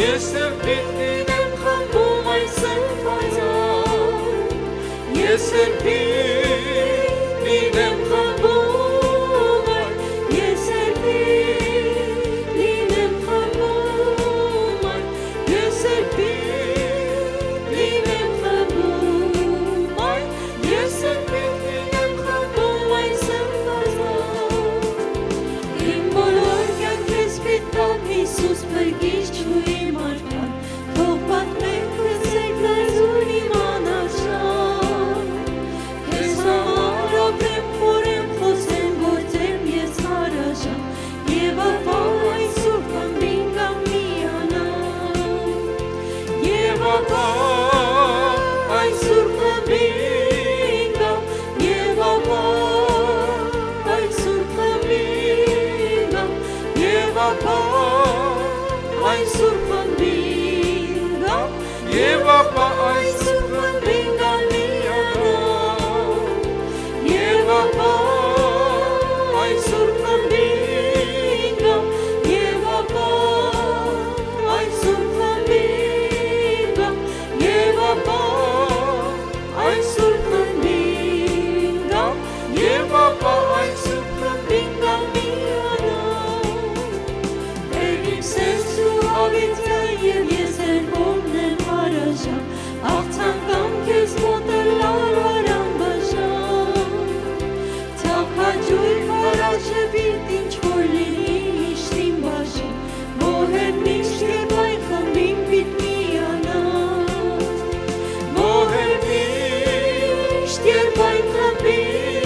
ես էլ պիտի լինեմ խմբում այս սրբազան, ես էլ պիտի լինեմ խմբում, ես էլ պիտի լինեմ խմբում, ես էլ պիտի լինեմ խմբում, ես էլ պիտի լինեմ խմբում այս սրբազան, իմ բոլոր կյանքս պիտան Հիսուս բրգիչ չուիմ արքան, թող պատմենք լսեք լեզուն իմանալ շան, քեզ համար ապրեմ, խորեմ, խոսեմ, գործեմ ես հարաժան, և ապա այն սուրբ խմբին կամ միանամ, և ապա այն սուրբ խմբին գամ, և ապա այն սուրբ խմբին գամ, և ապա այն սուրբ խմբին գամ, և ապա այն սուրբ խմբին գամ միանամ, և ապա այն սուրբ խմբին գամ, և ապա այն սուրբ խմբին գամ, և ապա այն սուրբ խմբին գամ, և ապա այն սուրբ խմբին գամ միանամ, Տեր իմ սերսու հավիտյան և ես էլ որն եմ հարաժան, աղթան կամ քեզ մոտելար հարամբաժան, թափաջույր հարաճը պիտ ինչ-որ լինի իշտին բաժին, մոհեր միշտ երբ այն խմբին պիտ միանամ, մոհեր միշտ երբ այն խմբին